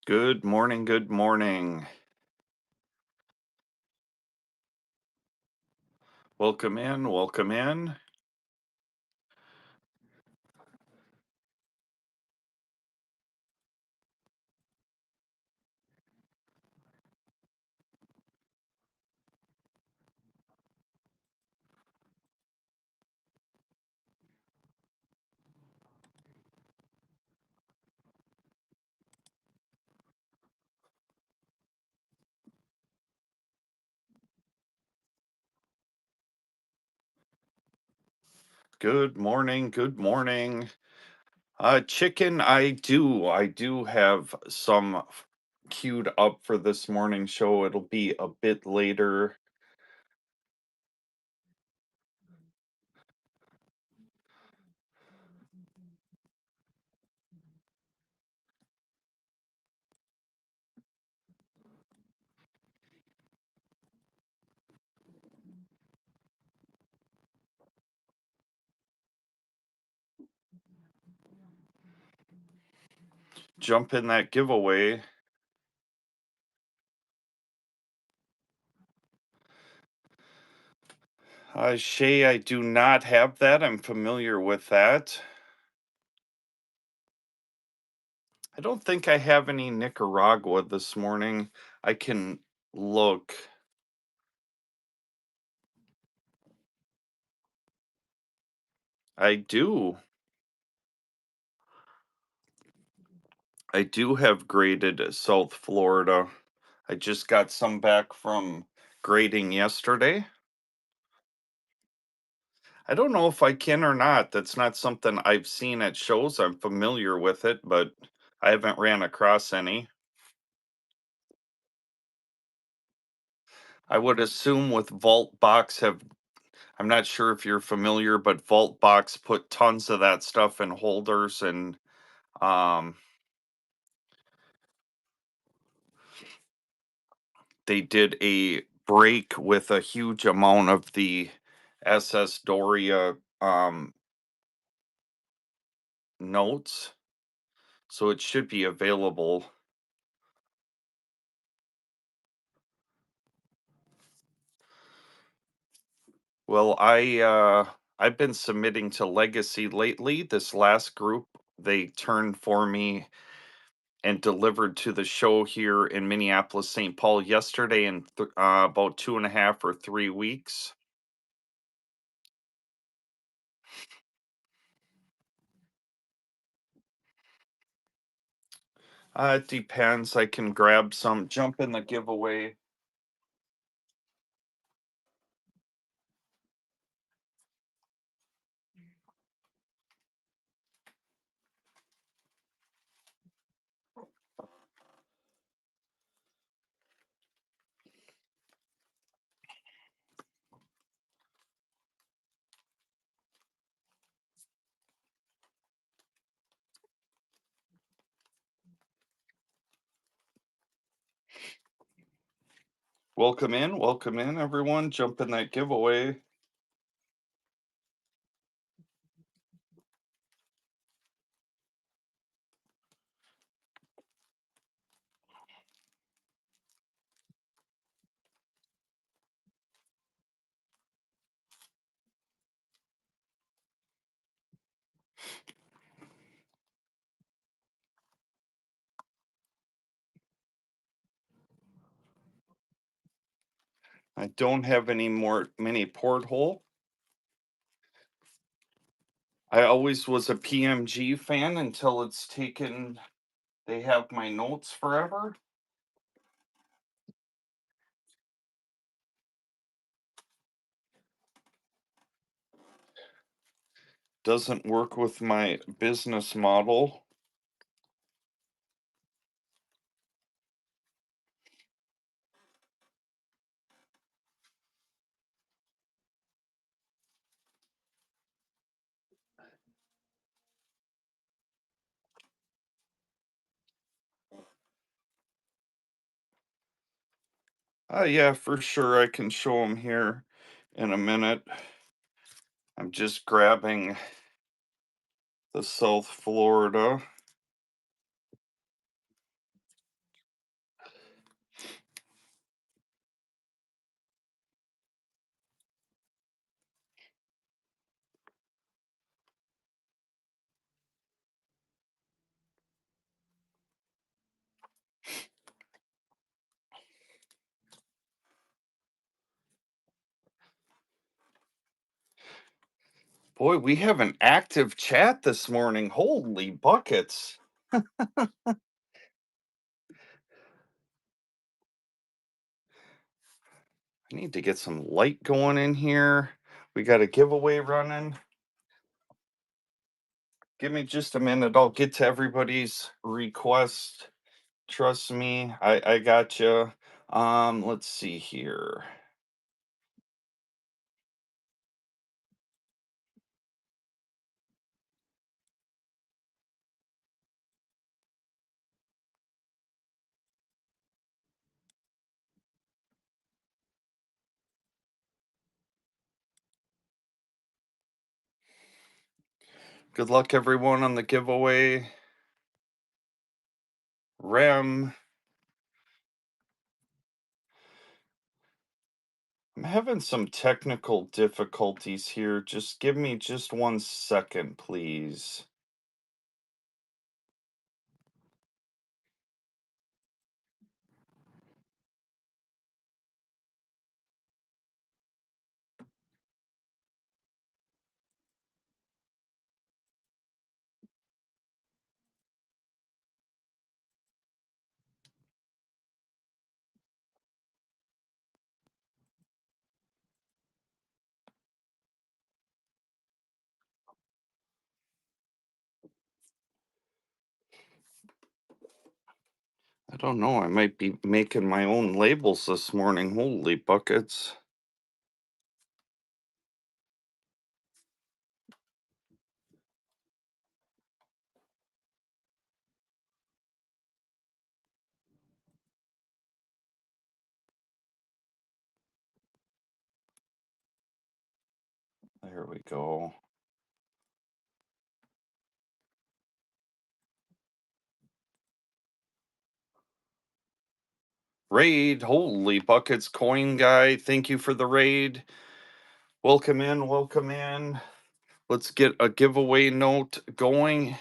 Good morning, good morning. Welcome in, welcome in. Good morning, good morning. Chicken, I do have some queued up for this morning show. It'll be a bit later. Jump in that giveaway. Shay, I do not have that. I'm familiar with that. I don't think I have any Nicaragua this morning. I can look. I do. I do have graded South Florida. I just got some back from grading yesterday. I don't know if I can or not. That's not something I've seen at shows. I'm familiar with it, but I haven't ran across any. I would assume with Vault Box have I'm not sure if you're familiar, but Vault Box put tons of that stuff in holders and um they did a break with a huge amount of the SS Doria notes, so it should be available. Well, I've been submitting to Legacy lately. This last group, they turned for me and delivered to the show here in Minneapolis, St. Paul yesterday in about 2.5 or 3 weeks. It depends. I can grab some, jump in the giveaway. Welcome in, everyone. Jump in that giveaway. I don't have any more mini porthole. I always was a PMG fan until it's taken, they have my notes forever. Doesn't work with my business model. Yeah, for sure. I can show them here in a minute. I'm just grabbing the South Florida. Boy, we have an active chat this morning. Holy buckets. I need to get some light going in here. We got a giveaway running. Give me just a minute. I'll get to everybody's request. Trust me, I got you. Let's see here. Good luck, everyone, on the giveaway. Rem, I'm having some technical difficulties here. Just give me just 1 second, please. I don't know. I might be making my own labels this morning. Holy buckets. There we go. Raid. Holy buckets. Coin guy. Thank you for the raid. Welcome in. Welcome in. Let's get a giveaway note going.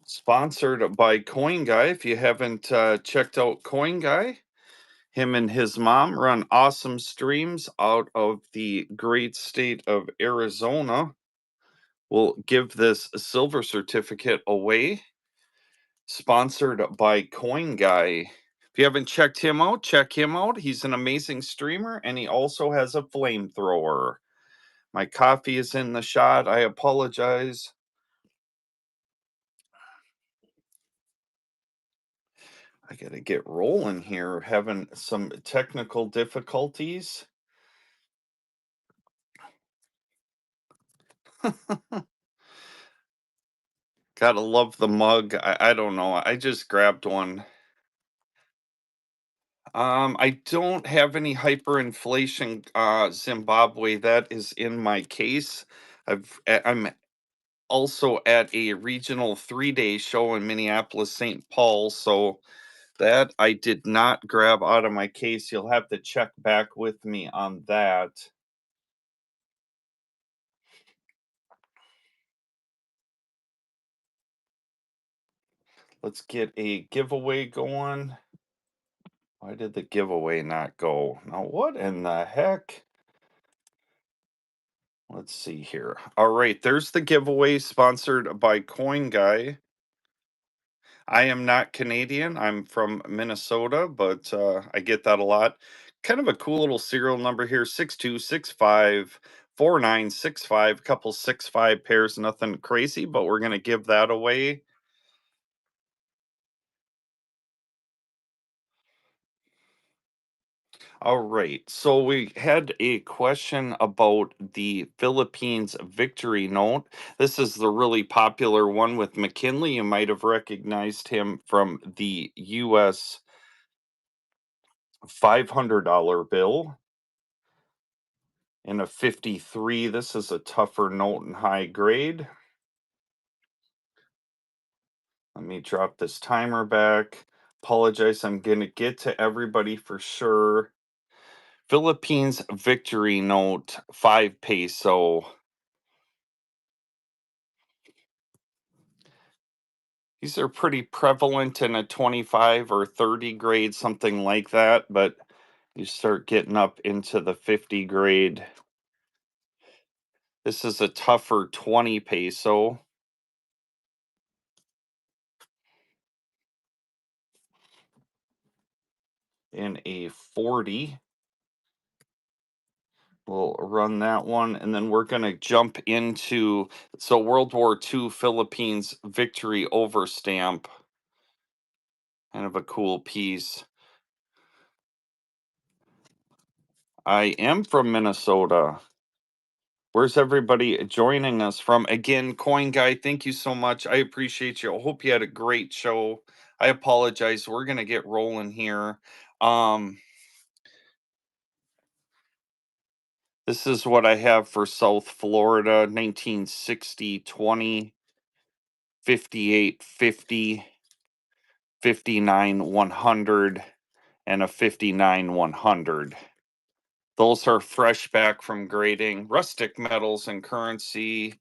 Sponsored by Coin Guy. If you haven't checked out Coin Guy, him and his mom run awesome streams out of the great state of Arizona. We'll give this silver certificate away. Sponsored by Coin Guy. If you haven't checked him out, check him out. He's an amazing streamer and he also has a flamethrower. My coffee is in the shot. I apologize. I got to get rolling here. Having some technical difficulties. Gotta love the mug. I don't know. I just grabbed one. I don't have any hyperinflation Zimbabwe. That is in my case. I'm also at a regional 3-day show in Minneapolis, St. Paul. So that I did not grab out of my case. You'll have to check back with me on that. Let's get a giveaway going. Why did the giveaway not go? Now, what in the heck? Let's see here. All right, there's the giveaway sponsored by Coin Guy. I am not Canadian. I'm from Minnesota, but I get that a lot. Kind of a cool little serial number here, 62654965. Couple 6-5 pairs, nothing crazy, but we're going to give that away. All right. So we had a question about the Philippines victory note. This is the really popular one with McKinley. You might have recognized him from the US $500 bill in a 53. This is a tougher note and high grade. Let me drop this timer back. Apologize. I'm going to get to everybody for sure. Philippines victory note, 5 peso. These are pretty prevalent in a 25 or 30 grade, something like that, but you start getting up into the 50 grade. This is a tougher 20 peso. In a 40. We'll run that one, and then we're gonna jump into World War II Philippines victory over stamp. Kind of a cool piece. I am from Minnesota. Where's everybody joining us from? Again, Coin Guy, thank you so much. I appreciate you. I hope you had a great show. I apologize. We're gonna get rolling here. Um, this is what I have for South Florida, 1960, 20, 58, 50, 59, 100, and a 59, 100. Those are fresh back from grading. Rustic metals and currency.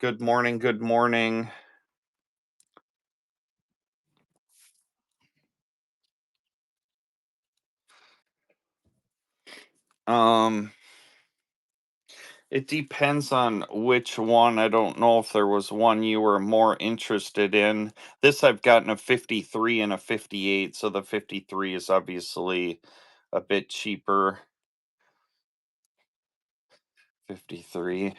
Good morning. Good morning. Um, it depends on which one. I don't know if there was one you were more interested in. This I've gotten a 53 and a 58, so the 53 is obviously a bit cheaper. 53.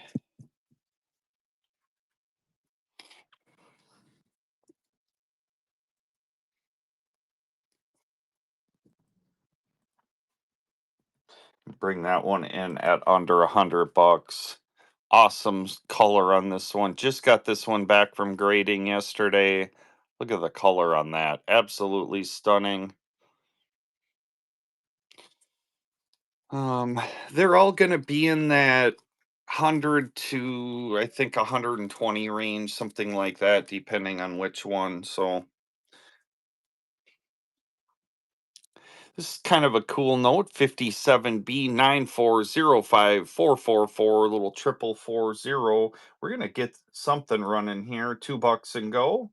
Bring that one in at under $100. Awesome color on this one. Just got this one back from grading yesterday. Look at the color on that. Absolutely stunning. Um, they're all gonna be in that 100 to I think 120 range, something like that, depending on which one. So this is kind of a cool note. 57B9405444, little 4440. We're gonna get something running here. $2 and go.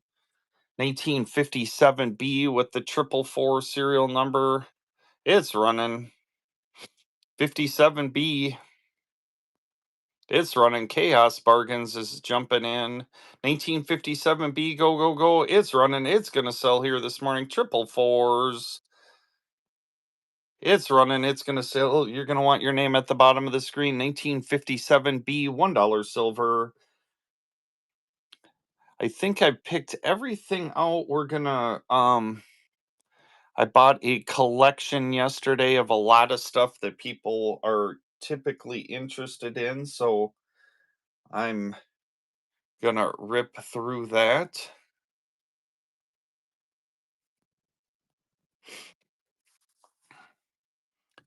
1957B with the 444 serial number. It's running. 57B. It's running. Chaos Bargains is jumping in. 1957B, go, go, go. It's running. It's going to sell here this morning. Triple fours. It's running. It's going to sell. You're going to want your name at the bottom of the screen. 1957B, $1 silver. I think I picked everything out. We're going to, I bought a collection yesterday of a lot of stuff that people are typically interested in. So I'm gonna rip through that.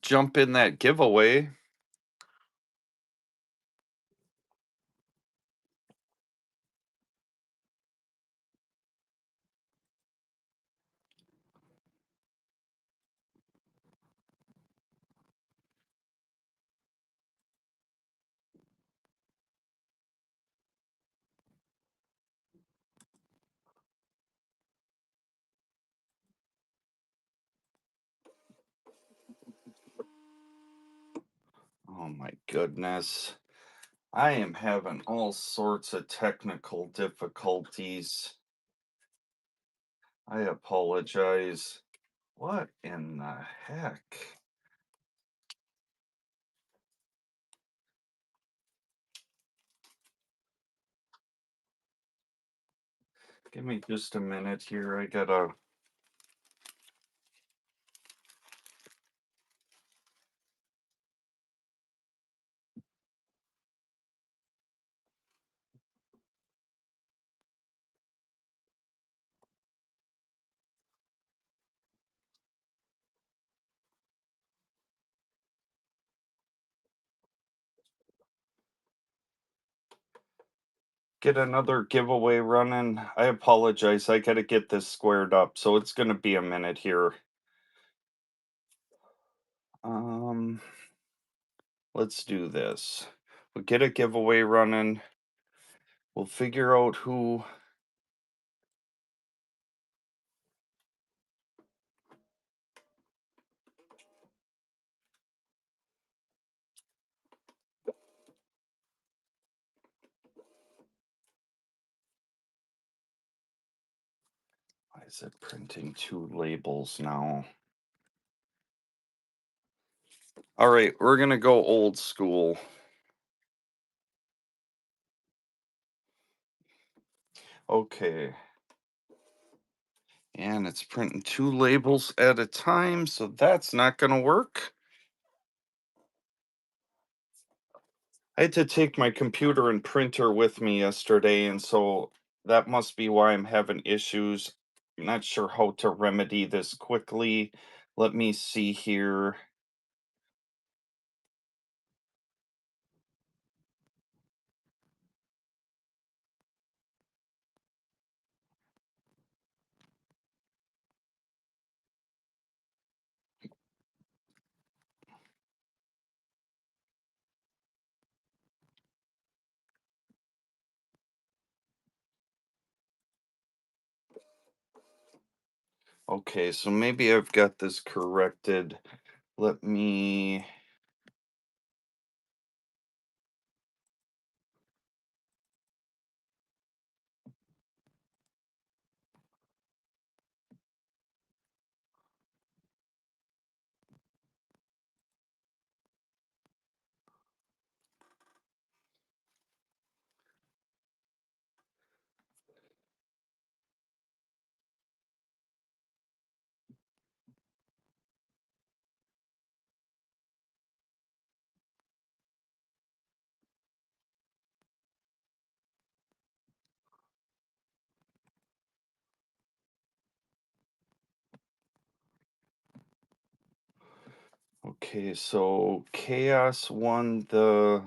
Jump in that giveaway. Oh my goodness. I am having all sorts of technical difficulties. I apologize. What in the heck? Give me just a minute here. I gotta get another giveaway running. I apologize. I gotta get this squared up. So it's gonna be a minute here. Um, let's do this. We'll get a giveaway running. We'll figure out who. Is it printing two labels now? All right, we're gonna go old school. Okay. And it's printing two labels at a time, so that's not gonna work. I had to take my computer and printer with me yesterday, and so that must be why I'm having issues. I'm not sure how to remedy this quickly. Let me see here. Okay, so maybe I've got this corrected. Let me. Okay, so Chaos won the.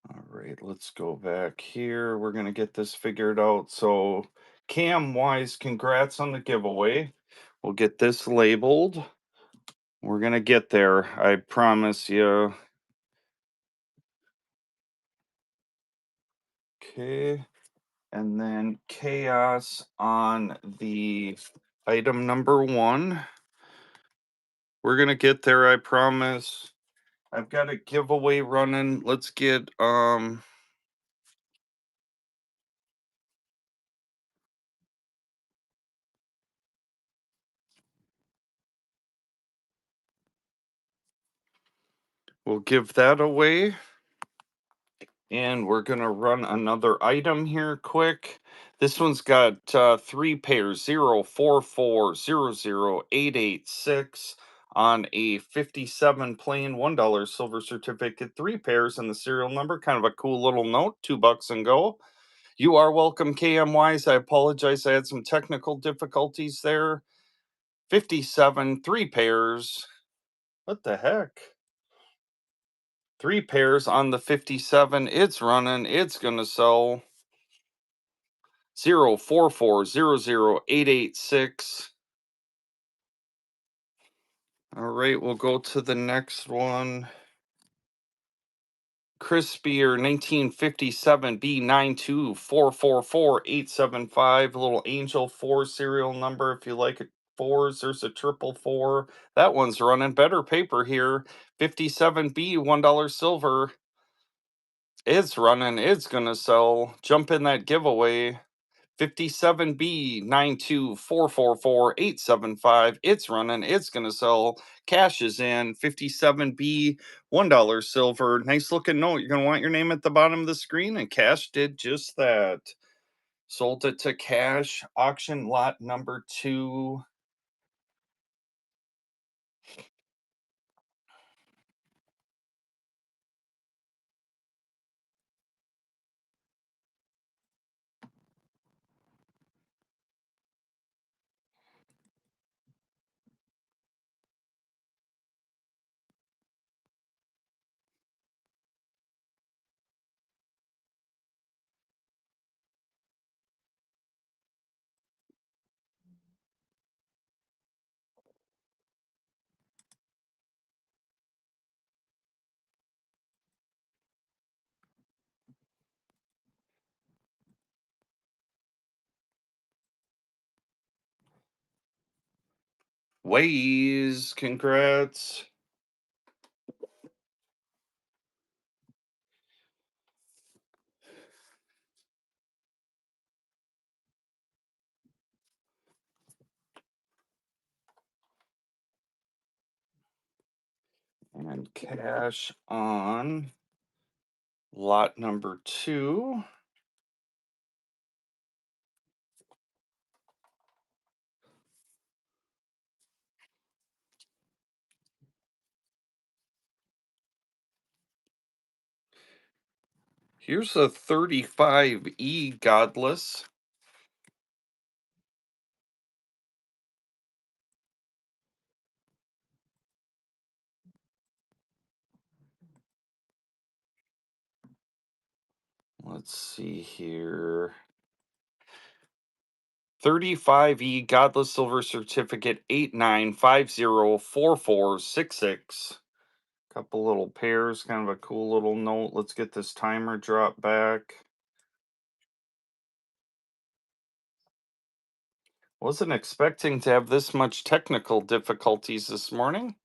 All right, let's go back here. We're gonna get this figured out. So, Cam Wise, congrats on the giveaway. We'll get this labeled. We're gonna get there, I promise you. Okay, and then Chaos on the item number one. We're gonna get there, I promise. I've got a giveaway running. Let's get we'll give that away. And we're going to run another item here quick. This one's got three pairs 044000886 on a 57 plain $1 silver certificate, three pairs and the serial number. Kind of a cool little note, $2 and go. You are welcome, KM Wise. I apologize. I had some technical difficulties there. 57, three pairs. What the heck? Three pairs on the 57. It's running. It's going to sell 044000886. All right, we'll go to the next one. Crispier 1957 B924444875. Little Angel 4 serial number. If you like it, fours, there's a triple four. That one's running better paper here. 57B, $1 silver. It's running. It's going to sell. Jump in that giveaway. 57B 924444875. It's running. It's going to sell. Cash is in. 57B $1 silver. Nice looking note. You're going to want your name at the bottom of the screen, and Cash did just that. Sold it to Cash. Auction lot number two. Ways. Congrats. And cash on lot number 2. Here's a 35E Godless. Let's see here. 35E Godless Silver Certificate 89504466. Couple little pairs, kind of a cool little note. Let's get this timer drop back. Wasn't expecting to have this much technical difficulties this morning.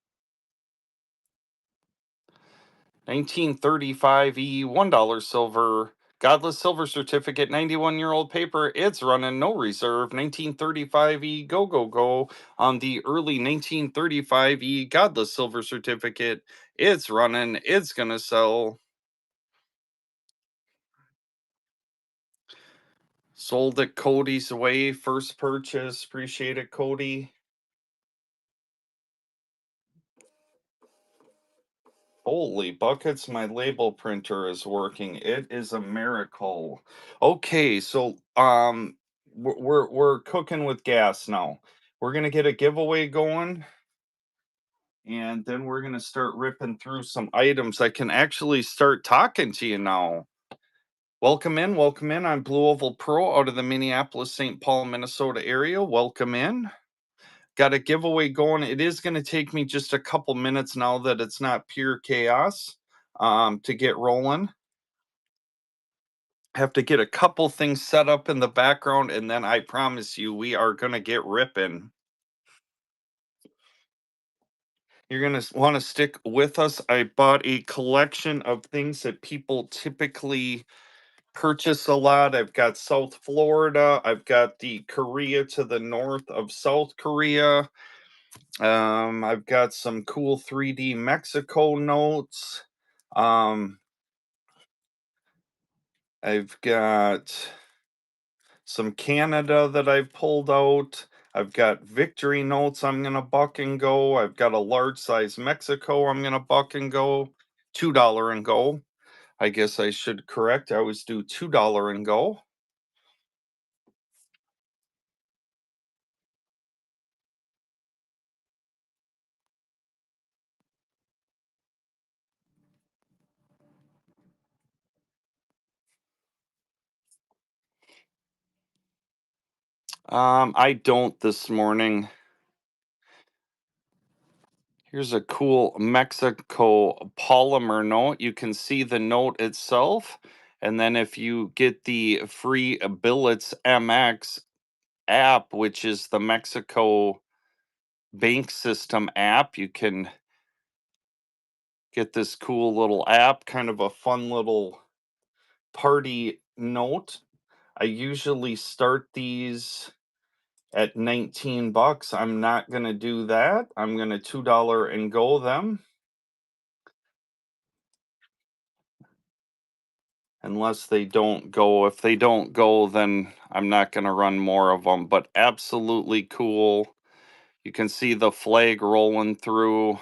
1935E $1 silver. Godless Silver Certificate, 91-year-old paper. It's running no reserve. 1935E go go go on the early 1935E Godless Silver Certificate. It's running. It's gonna sell. Sold it Cody's way. First purchase. Appreciate it, Cody. Holy buckets, my label printer is working. It is a miracle. Okay, so we're cooking with gas now. We're gonna get a giveaway going, and then we're gonna start ripping through some items. I can actually start talking to you now. Welcome in, welcome in. I'm Blue Oval Pro out of the Minneapolis, St. Paul, Minnesota area. Welcome in. Got a giveaway going. It is going to take me just a couple minutes now that it's not pure chaos to get rolling. Have to get a couple things set up in the background, and then I promise you we are going to get ripping. You're going to want to stick with us. I bought a collection of things that people typically purchase a lot. I've got South Florida. I've got the Korea to the north of South Korea. I've got some cool 3D Mexico notes. I've got some Canada that I've pulled out. I've got victory notes I'm going to buck and go. I've got a large size Mexico I'm going to buck and go. $2 and go. I guess I should correct. I always do $2 and go. I don't this morning. Here's a cool Mexico polymer note. You can see the note itself. And then if you get the free Billets MX app, which is the Mexico bank system app, you can get this cool little app, kind of a fun little party note. I usually start these at 19 bucks. I'm not going to do that. I'm going to $2 and go them. Unless they don't go. If they don't go, then I'm not going to run more of them. But absolutely cool. You can see the flag rolling through.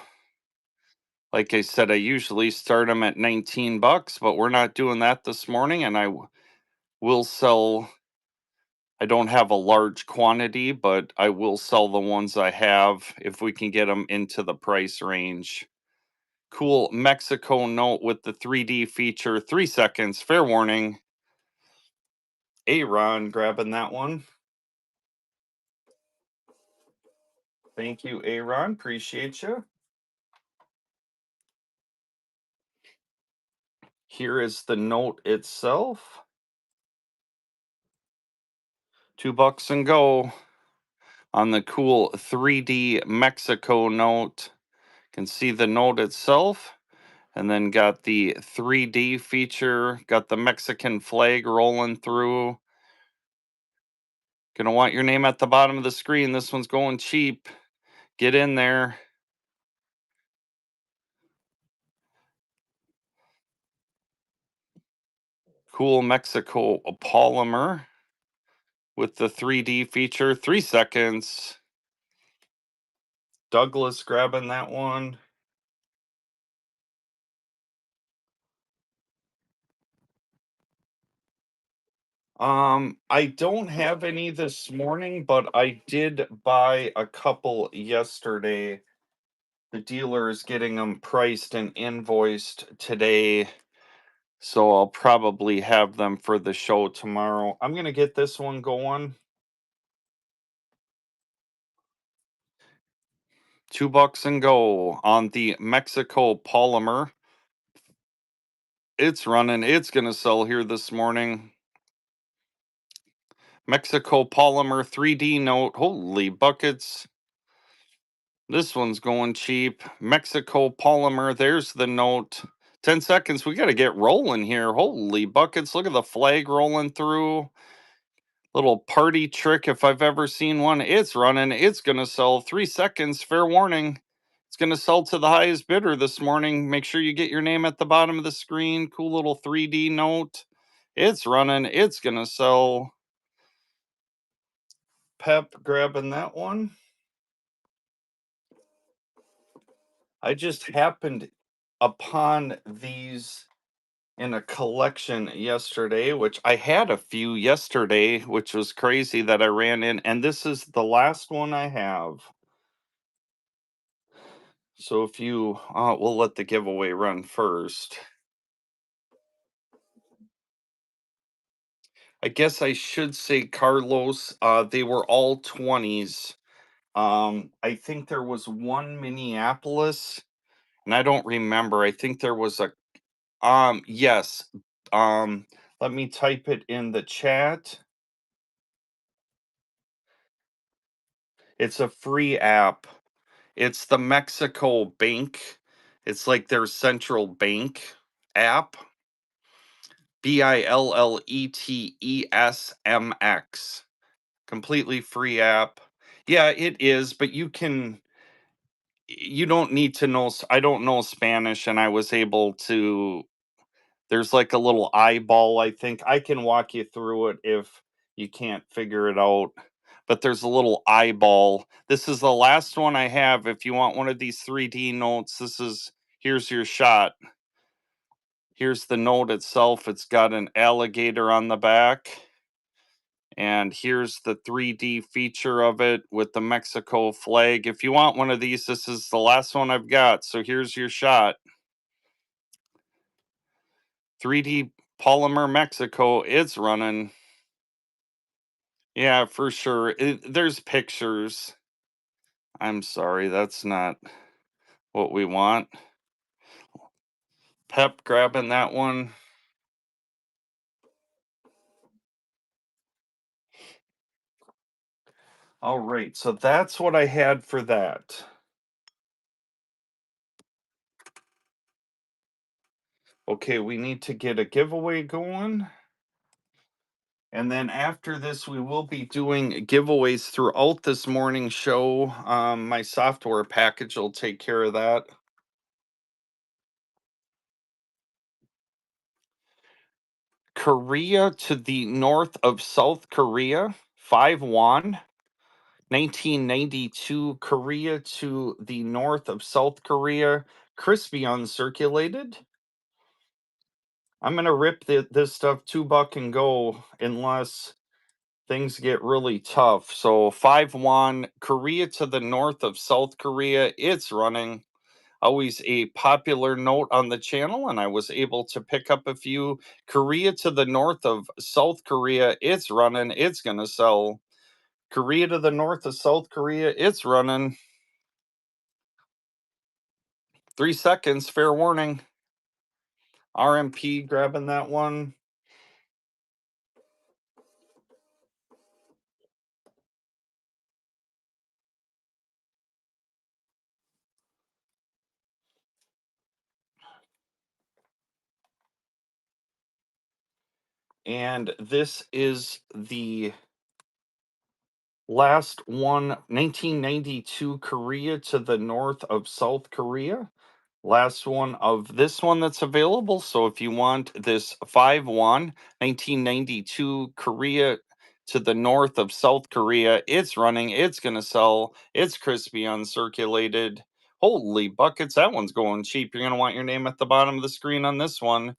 Like I said, I usually start them at 19 bucks, but we're not doing that this morning. And I will sell. I don't have a large quantity, but I will sell the ones I have if we can get them into the price range. Cool Mexico note with the 3D feature. 3 seconds. Fair warning. Aaron grabbing that one. Thank you, Aaron. Appreciate you. Here is the note itself. $2 and go on the cool 3D Mexico note. You can see the note itself. And then got the 3D feature. Got the Mexican flag rolling through. Gonna want your name at the bottom of the screen. This one's going cheap. Get in there. Cool Mexico polymer with the 3D feature. 3 seconds. Douglas grabbing that one. I don't have any this morning, but I did buy a couple yesterday. The dealer is getting them priced and invoiced today, so I'll probably have them for the show tomorrow. I'm gonna get this one going. $2 and go on the Mexico polymer. It's running. It's gonna sell here this morning. Mexico polymer 3D note. Holy buckets. This one's going cheap. Mexico polymer. There's the note. 10 seconds. We got to get rolling here. Holy buckets. Look at the flag rolling through. Little party trick if I've ever seen one. It's running. It's going to sell. 3 seconds. Fair warning. It's going to sell to the highest bidder this morning. Make sure you get your name at the bottom of the screen. Cool little 3D note. It's running. It's going to sell. Pep grabbing that one. I just happened upon these in a collection yesterday, which I had a few yesterday, which was crazy that I ran in. And this is the last one I have. So if you, we'll let the giveaway run first. I guess I should say Carlos. They were all 20s. I think there was one Minneapolis, and I don't remember. I think there was a yes. Um, Let me type it in the chat. It's a free app. It's the Mexico Bank. It's like their central bank app. BILLETESMX. Completely free app. Yeah, it is, but you don't need to know I don't know Spanish, and I was able to. There's like a little eyeball, I think. I can walk you through it if you can't figure it out. But there's a little eyeball. This is the last one I have. If you want one of these 3D notes, here's your shot. Here's the note itself. It's got an alligator on the back. And here's the 3D feature of it with the Mexico flag. If you want one of these, this is the last one I've got. So here's your shot. 3D polymer Mexico. It's running. Yeah, for sure. There's pictures. I'm sorry, that's not what we want. Pep grabbing that one. All right, so that's what I had for that. Okay, we need to get a giveaway going. And then after this, we will be doing giveaways throughout this morning show. My software package will take care of that. Korea to the north of South Korea, 5 won. 1992, Korea to the north of South Korea, crispy uncirculated. I'm gonna rip this stuff $2 and go unless things get really tough. So 5 won, Korea to the north of South Korea. It's running. Always a popular note on the channel, and I was able to pick up a few. Korea to the north of South Korea. It's running. It's gonna sell. Korea to the north of South Korea. It's running. 3 seconds, fair warning. RMP grabbing that one. And this is the last one, 1992, Korea to the north of South Korea. Last one of this one that's available. So if you want this 5-1 1992 Korea to the north of South Korea, it's running, it's going to sell, it's crispy uncirculated. Holy buckets, that one's going cheap. You're going to want your name at the bottom of the screen on this one.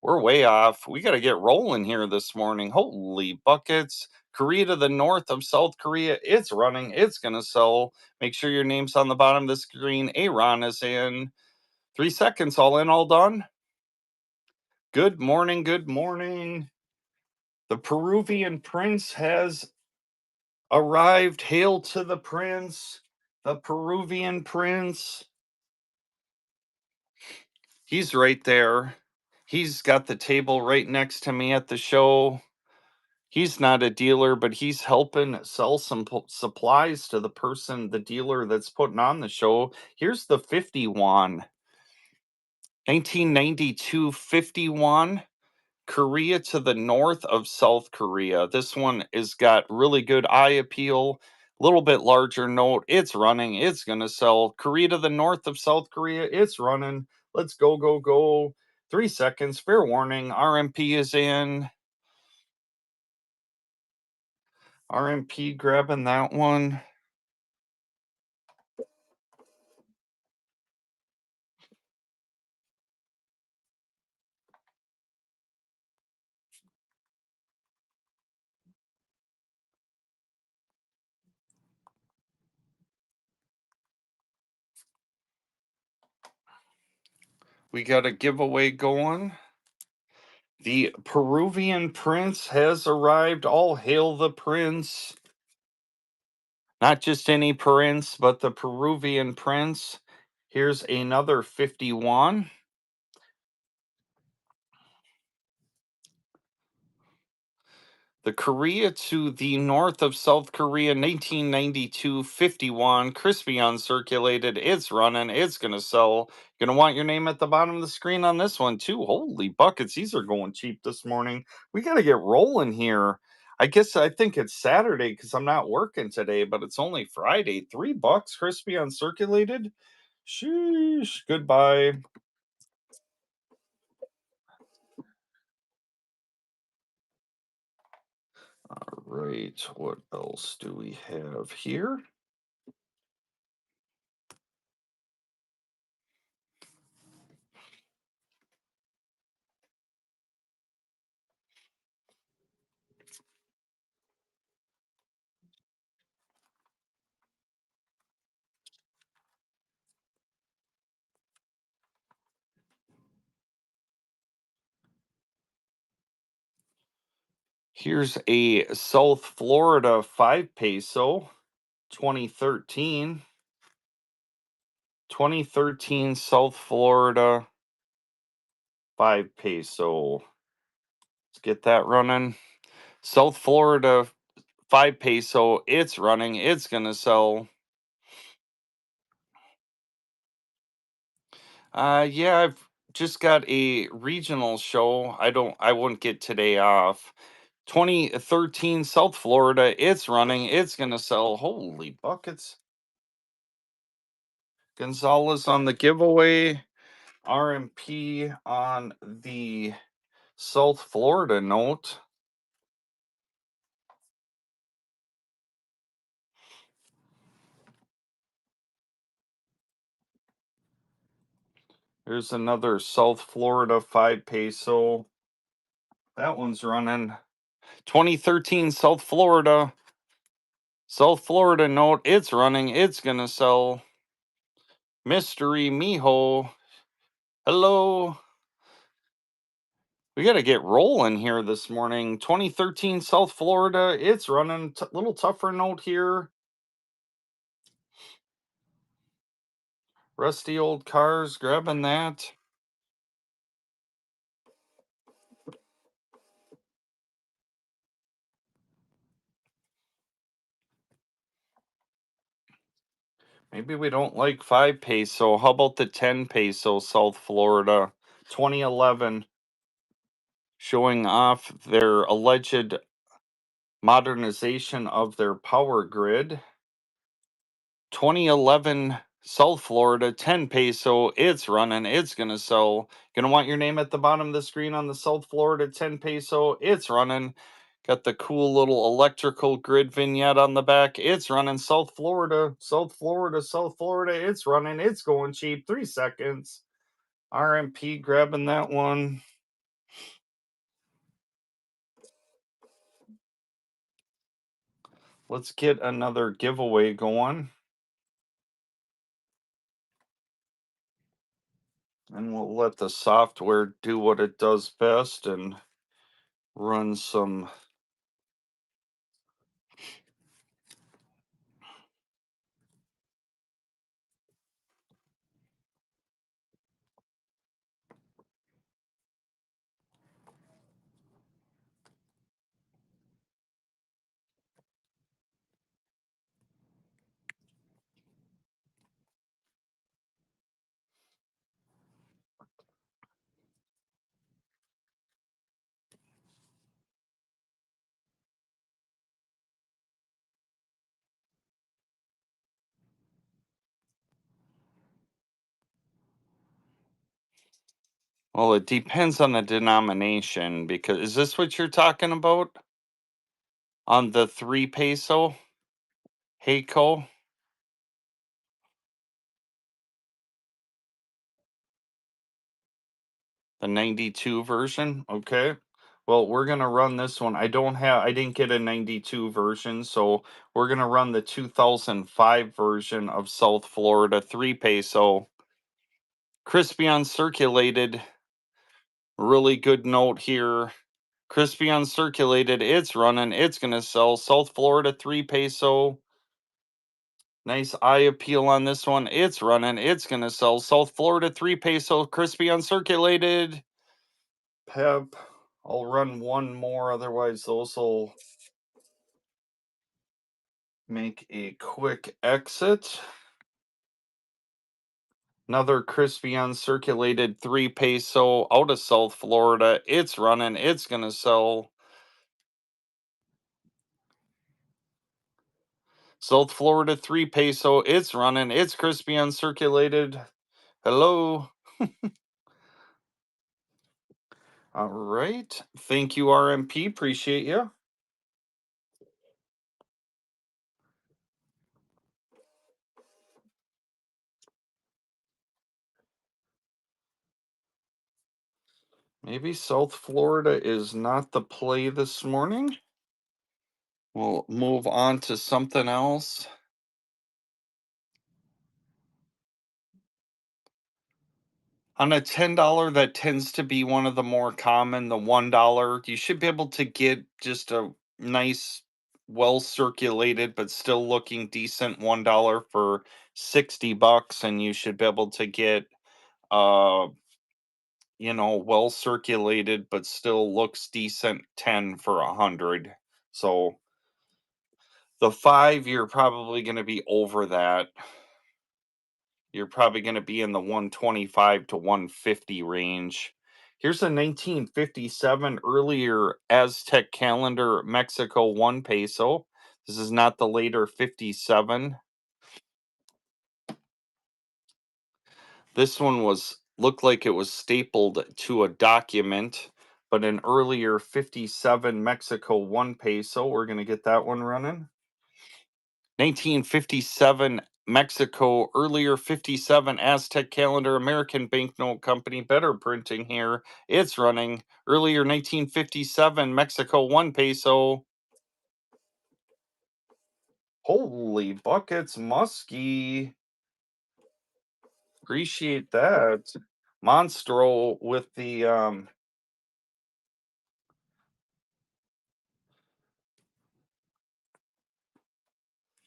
We're way off. We got to get rolling here this morning. Holy buckets. Korea to the north of South Korea. It's running. It's going to sell. Make sure your name's on the bottom of the screen. Aaron is in. 3 seconds. All in, all done. Good morning. Good morning. The Peruvian prince has arrived. Hail to the prince. The Peruvian prince. He's right there. He's got the table right next to me at the show. He's not a dealer, but he's helping sell some supplies to the dealer that's putting on the show. Here's the 51, 1992 51, Korea to the north of South Korea. This one has got really good eye appeal, a little bit larger note. It's running, it's going to sell. Korea to the north of South Korea, it's running. Let's go, go, go. 3 seconds, fair warning. RMP is in. RMP grabbing that one. We got a giveaway going. The Peruvian prince has arrived. All hail the prince. Not just any prince, but the Peruvian prince. Here's another 51. The Korea to the north of South Korea, 1992 51. Crispy uncirculated. It's running. It's going to sell. Going to want your name at the bottom of the screen on this one, too. Holy buckets. These are going cheap this morning. We got to get rolling here. I think it's Saturday because I'm not working today, but it's only Friday. $3 crispy uncirculated. Sheesh. Goodbye. All right. What else do we have here? Here's a South Florida 5 peso 2013. 2013 South Florida 5 peso. Let's get that running. South Florida 5 peso. It's running. It's going to sell. Yeah, I've just got a regional show. I wouldn't get today off. 2013 South Florida. It's running. It's going to sell. Holy buckets. Gonzalez on the giveaway. RMP on the South Florida note. Here's another South Florida 5 peso. That one's running. 2013 South Florida. South Florida note. It's running. It's going to sell. Mystery Miho. Hello. We got to get rolling here this morning. 2013 South Florida. It's running. Little tougher note here. Rusty old cars. Grabbing that. Maybe we don't like 5 peso. How about the 10 peso South Florida 2011, showing off their alleged modernization of their power grid. 2011 South Florida, 10 peso. It's running. It's going to sell. Going to want your name at the bottom of the screen on the South Florida, 10 peso. It's running. Got the cool little electrical grid vignette on the back. It's running. South Florida, South Florida, South Florida. It's running. It's going cheap. 3 seconds. RMP grabbing that one. Let's get another giveaway going. And we'll let the software do what it does best and run some. Well, it depends on the denomination because is this what you're talking about on the 3 peso Heiko, the 92 version? Okay. Well, we're going to run this one. I didn't get a 92 version, so we're going to run the 2005 version of South Florida 3 peso. Crispy uncirculated. Really good note here. Crispy uncirculated. It's running. It's going to sell. South Florida 3 peso. Nice eye appeal on this one. It's running. It's going to sell. South Florida 3 peso. Crispy uncirculated. Pep. I'll run one more. Otherwise, those will make a quick exit. Another crispy uncirculated 3 peso out of South Florida. It's running. It's going to sell. South Florida 3 peso. It's running. It's crispy uncirculated. Hello. All right. Thank you, RMP. Appreciate you. Maybe South Florida is not the play this morning. We'll move on to something else. On a $10, that tends to be one of the more common, the $1. You should be able to get just a nice, well circulated, but still looking decent $1 for $60, and you should be able to get uh well circulated, but still looks decent 10 for 100. So the 5, you're probably going to be over that. You're probably going to be in the 125 to 150 range. Here's a 1957 earlier Aztec calendar Mexico 1 peso. This is not the later 57. This one was looked like it was stapled to a document, but an earlier 57 Mexico 1 peso. We're going to get that one running. 1957 Mexico, earlier 57 Aztec calendar, American Banknote Company, better printing here. It's running. Earlier 1957 Mexico 1 peso. Holy buckets, musky. Appreciate that. Monstro with the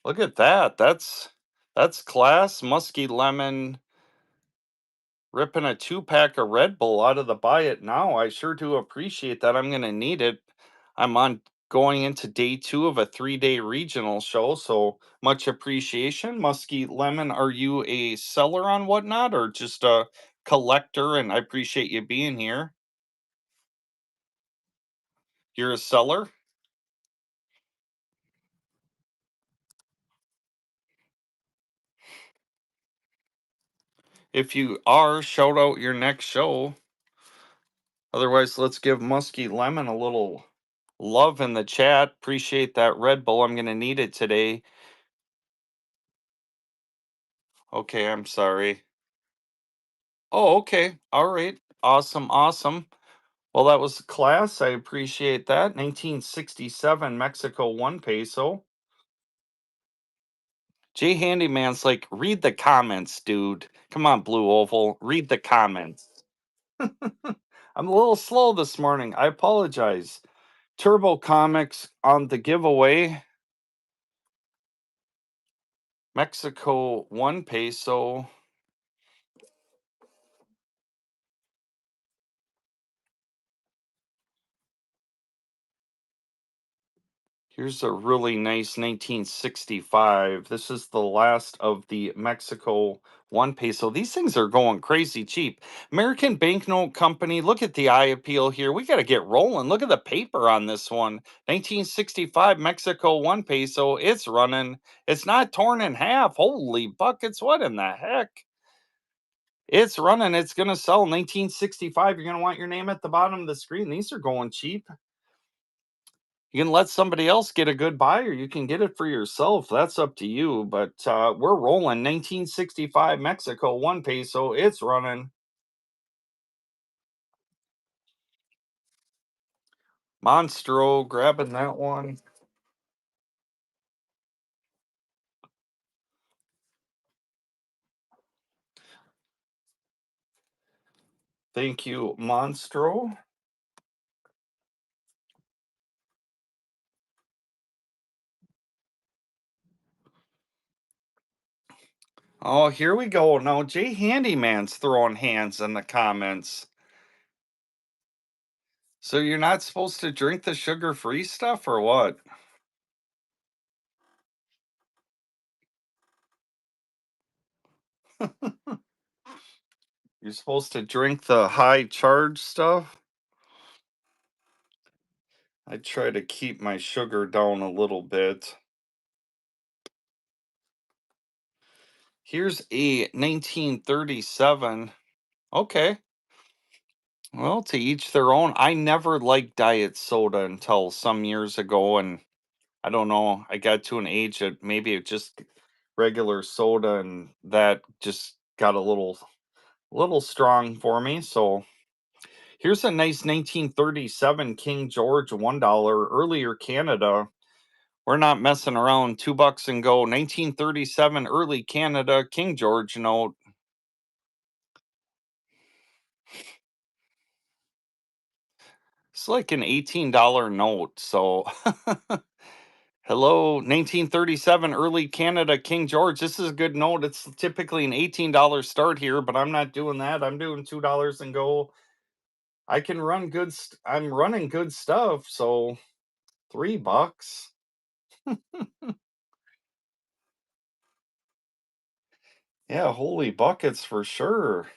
look at that. That's class. Musky lemon. Ripping a 2 pack of Red Bull out of the buy it now. I sure do appreciate that. I'm gonna need it. I'm on going into day 2 of a 3-day regional show, so much appreciation. Musky lemon, are you a seller on whatnot or just a collector? And I appreciate you being here. You're a seller? If you are, shout out your next show. Otherwise, let's give Musky Lemon a little love in the chat. Appreciate that Red Bull. I'm going to need it today. Okay, I'm sorry. Oh, okay. All right. Awesome. Awesome. Well, that was class. I appreciate that. 1967 Mexico 1 peso. Jay Handyman's like, read the comments, dude. Come on, Blue Oval. Read the comments. I'm a little slow this morning. I apologize. Turbo Comics on the giveaway. Mexico 1 peso. Here's a really nice 1965. This is the last of the Mexico 1 peso. These things are going crazy cheap. American Banknote Company, look at the eye appeal here. We got to get rolling. Look at the paper on this one. 1965 Mexico 1 peso. It's running. It's not torn in half. Holy buckets. What in the heck? It's running. It's going to sell 1965. You're going to want your name at the bottom of the screen. These are going cheap. You can let somebody else get a good buy, or you can get it for yourself. That's up to you. But we're rolling 1965 Mexico 1 peso. It's running. Monstro grabbing that one. Thank you, Monstro. Oh, here we go. Now, Jay Handyman's throwing hands in the comments. So you're not supposed to drink the sugar-free stuff or what? You're supposed to drink the high charge stuff? I try to keep my sugar down a little bit. Here's a 1937. Okay. Well, to each their own. I never liked diet soda until some years ago, and I don't know. I got to an age that maybe it just regular soda, and that just got a little strong for me. So here's a nice 1937 King George $1 earlier Canada. We're not messing around. $2 and go. 1937 early Canada King George note. It's like an $18 note. So hello, 1937 early Canada King George. This is a good note. It's typically an $18 start here, but I'm not doing that. I'm doing $2 and go. I can run good. I'm running good stuff. So $3. Yeah, holy buckets for sure.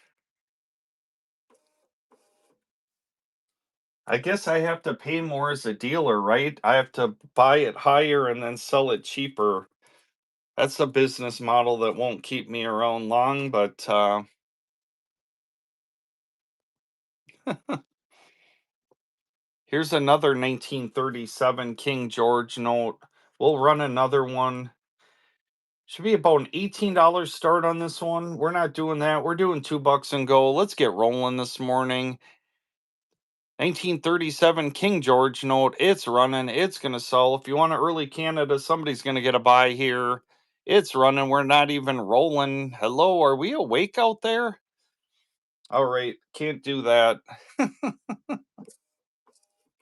I guess I have to pay more as a dealer, right? I have to buy it higher and then sell it cheaper. That's a business model that won't keep me around long, but here's another 1937 King George note. We'll run another one. Should be about an $18 start on this one. We're not doing that. We're doing $2 and go. Let's get rolling this morning. 1937 King George note. It's running. It's going to sell. If you want to early Canada, somebody's going to get a buy here. It's running. We're not even rolling. Hello, are we awake out there? All right, can't do that.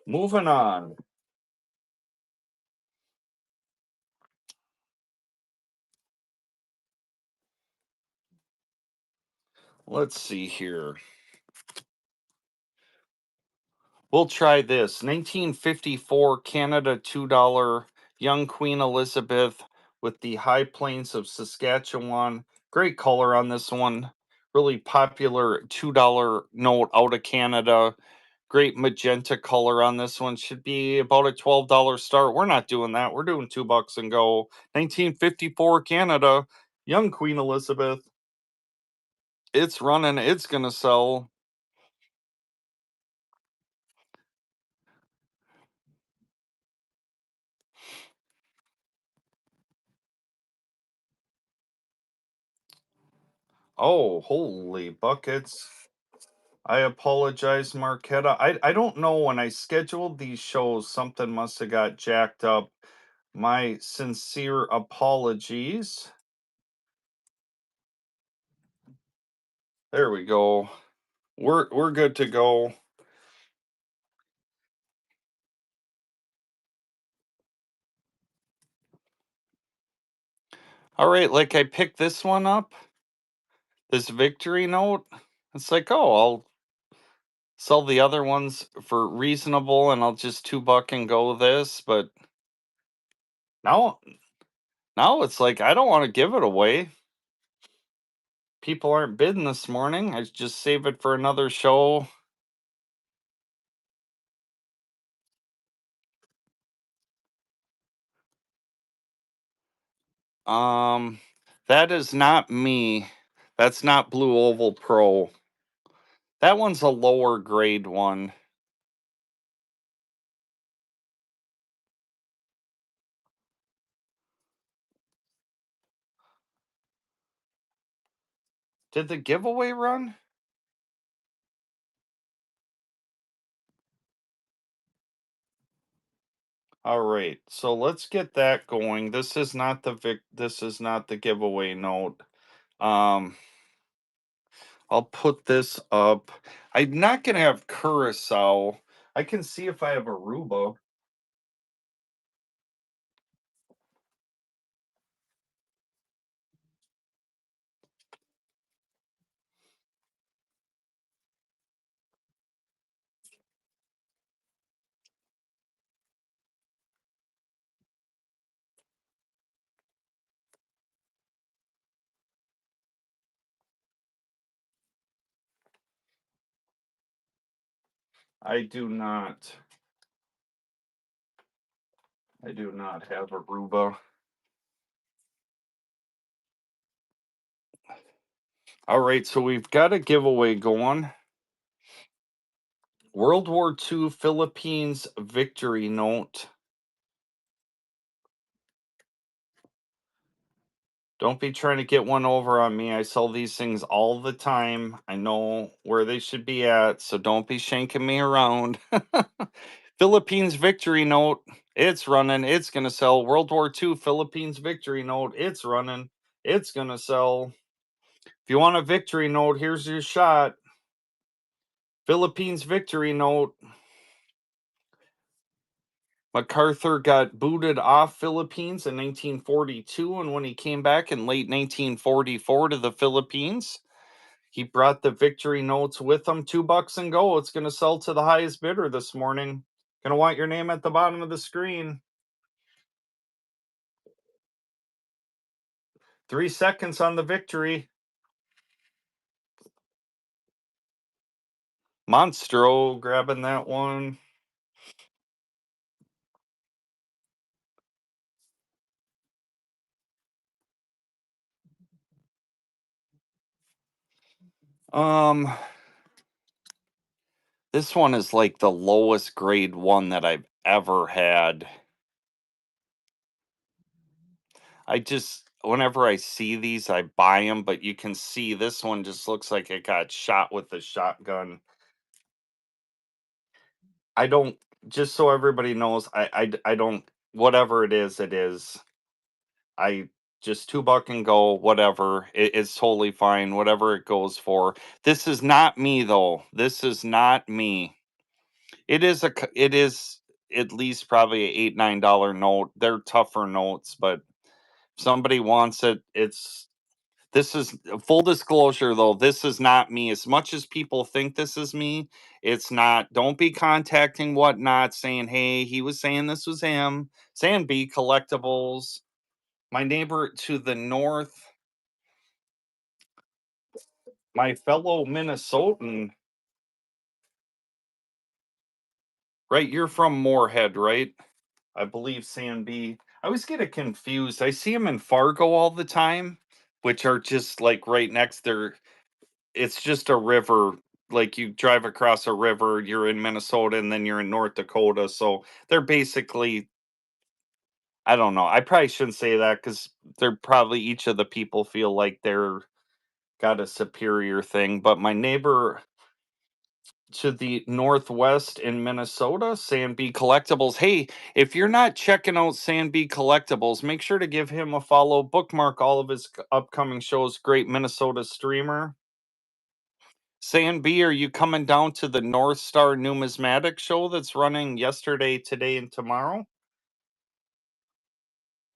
Moving on. Let's see here. We'll try this. 1954 Canada $2 Young Queen Elizabeth with the High Plains of Saskatchewan. Great color on this one. Really popular $2 note out of Canada. Great magenta color on this one. Should be about a $12 start. We're not doing that. We're doing $2 and go. 1954 Canada Young Queen Elizabeth. It's running, it's gonna sell. Oh, holy buckets. I apologize, Marquetta. I don't know, when I scheduled these shows, something must have got jacked up. My sincere apologies. There we go. We're good to go. All right, like I picked this one up, this victory note. It's like, oh, I'll sell the other ones for reasonable and I'll just $2 and go this, but now now it's like I don't want to give it away. People aren't bidding this morning. I just save it for another show. Um, that is not me. That's not Blue Oval Pro. That one's a lower grade one. Did the giveaway run? All right. So let's get that going. This is not the this is not the giveaway note. Um, I'll put this up. I'm not gonna have Curacao. I can see if I have Aruba. I do not. I do not have Aruba. All right, so we've got a giveaway going. World War II Philippines victory note. Don't be trying to get one over on me. I sell these things all the time. I know where they should be at, so don't be shanking me around. Philippines victory note. It's running. It's going to sell. World War II Philippines victory note. It's running. It's going to sell. If you want a victory note, here's your shot. Philippines victory note. MacArthur got booted off Philippines in 1942, and when he came back in late 1944 to the Philippines, he brought the victory notes with him. $2 and go. It's going to sell to the highest bidder this morning. Going to want your name at the bottom of the screen. 3 seconds on the victory. Monstro grabbing that one. Um, this one is like the lowest grade one that I've ever had. I just, whenever I see these, I buy them, but you can see this one just looks like it got shot with a shotgun. I don't, just so everybody knows, I don't, whatever it is, it is. I just $2 and go, whatever. It's totally fine, whatever it goes for. This is not me though. This is not me. It is it is at least probably a $8-9 note. They're tougher notes, but if somebody wants it, it's this is full disclosure though. This is not me. As much as people think this is me, it's not. Don't be contacting whatnot saying, hey, he was saying this was him. Saying B collectibles. My neighbor to the north, my fellow Minnesotan, right? You're from Moorhead, right? I believe San B. I always get it confused. I see him in Fargo all the time, which are just like right next there. it's just a river. Like you drive across a river, you're in Minnesota, and then you're in North Dakota. So they're basically, I don't know. I probably shouldn't say that because they're probably each of the people feel like they're got a superior thing. But my neighbor to the northwest in Minnesota, Sandby Collectibles. Hey, if you're not checking out Sandby Collectibles, make sure to give him a follow. Bookmark all of his upcoming shows. Great Minnesota streamer. Sandby, are you coming down to the North Star Numismatic show that's running yesterday, today, and tomorrow?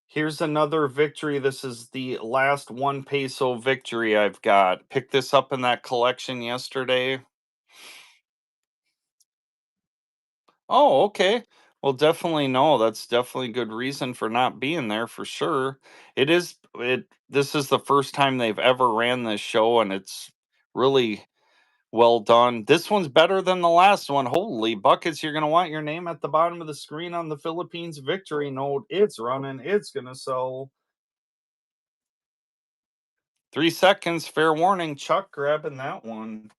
Here's another victory. This is the last 1 peso victory I've got. Picked this up in that collection yesterday. Oh, okay. Well, definitely no. That's definitely good reason for not being there for sure. This is the first time they've ever ran this show and it's really well done. This one's better than the last one. Holy buckets, you're going to want your name at the bottom of the screen on the Philippines victory note. It's running. It's going to sell. 3 seconds, fair warning. Chuck grabbing that one.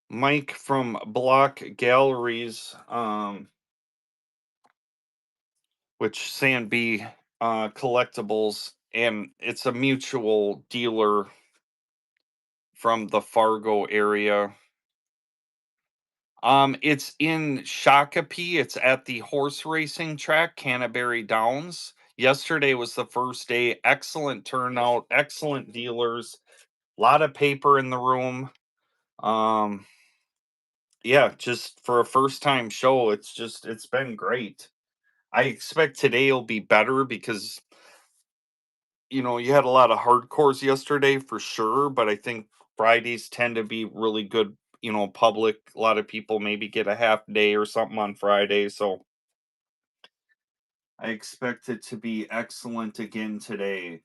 Mike from Block Galleries, which Sandby Collectibles, and it's a mutual dealer from the Fargo area. It's in Shakopee. It's at the horse racing track, Canterbury Downs. Yesterday was the first day. Excellent turnout, excellent dealers, a lot of paper in the room. Um, yeah, just for a first time show, it's been great. I expect today will be better because you had a lot of hardcores yesterday for sure, but I think Fridays tend to be really good, public. A lot of people maybe get a half day or something on Friday, so I expect it to be excellent again today.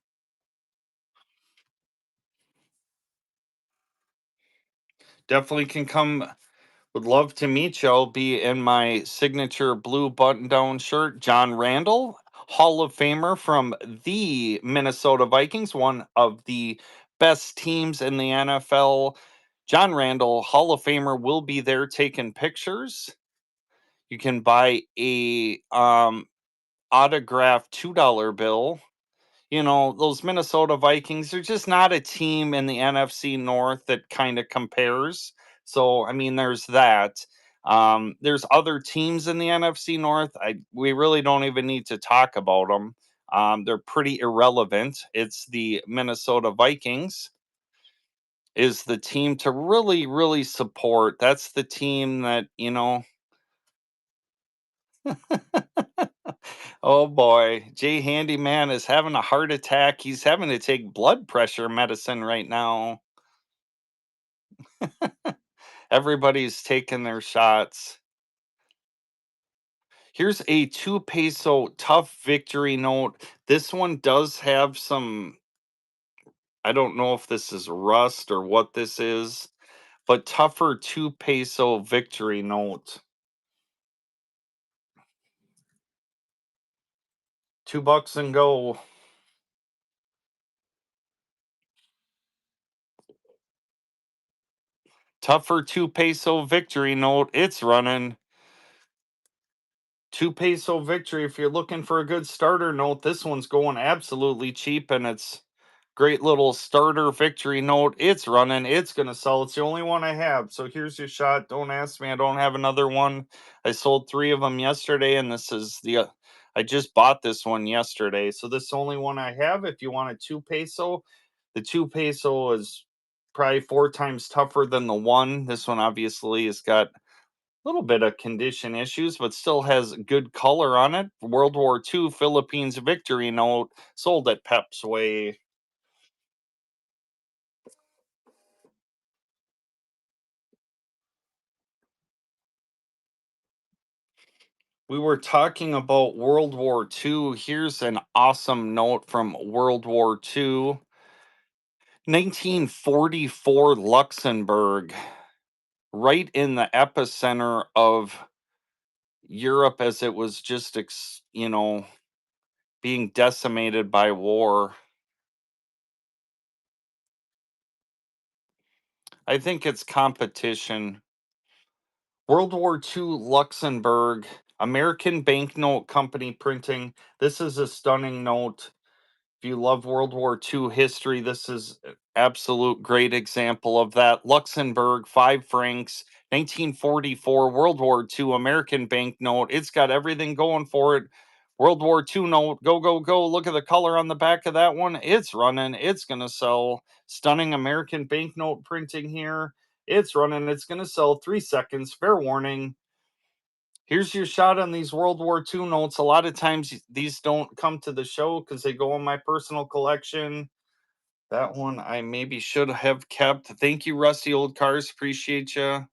Definitely can come. Would love to meet you. I'll be in my signature blue button down shirt. John Randall, Hall of Famer from the Minnesota Vikings, one of the best teams in the NFL. John Randall, Hall of Famer, will be there taking pictures. You can buy a autographed $2 bill. Those Minnesota Vikings are just not a team in the NFC North that kind of compares. So, I mean, there's that. There's other teams in the NFC North. We really don't even need to talk about them. They're pretty irrelevant. It's the Minnesota Vikings is the team to really, really support. That's the team that. Oh boy, Jay Handyman is having a heart attack. He's having to take blood pressure medicine right now. Everybody's taking their shots. Here's a 2 peso tough victory note. This one does have some, I don't know if this is rust or what this is, but tougher 2 peso victory note. $2 and go. Tougher 2 peso victory note. It's running. 2 peso victory. If you're looking for a good starter note, this one's going absolutely cheap and it's great little starter victory note. It's running, it's gonna sell. It's the only one I have. So here's your shot. Don't ask me, I don't have another one. I sold 3 of them yesterday, and this is I just bought this one yesterday. So this is the only one I have. If you want a 2 peso, the 2 peso is probably 4 times tougher than the one. This one obviously has got little bit of condition issues, but still has good color on it. World War II Philippines victory note sold at Pep's Way. We were talking about World War II. Here's an awesome note from World War II. 1944 Luxembourg, right in the epicenter of Europe as it was just, being decimated by war. I think it's competition. World War II, Luxembourg, American Banknote Company printing. This is a stunning note. If you love World War II history, this is an absolute great example of that. Luxembourg, 5 francs, 1944, World War II, American banknote. It's got everything going for it. World War II note, go, go, go. Look at the color on the back of that one. It's running. It's going to sell. Stunning American banknote printing here. It's running. It's going to sell 3 seconds. Fair warning. Here's your shot on these World War II notes. A lot of times these don't come to the show because they go in my personal collection. That one I maybe should have kept. Thank you, Rusty Old Cars. Appreciate you.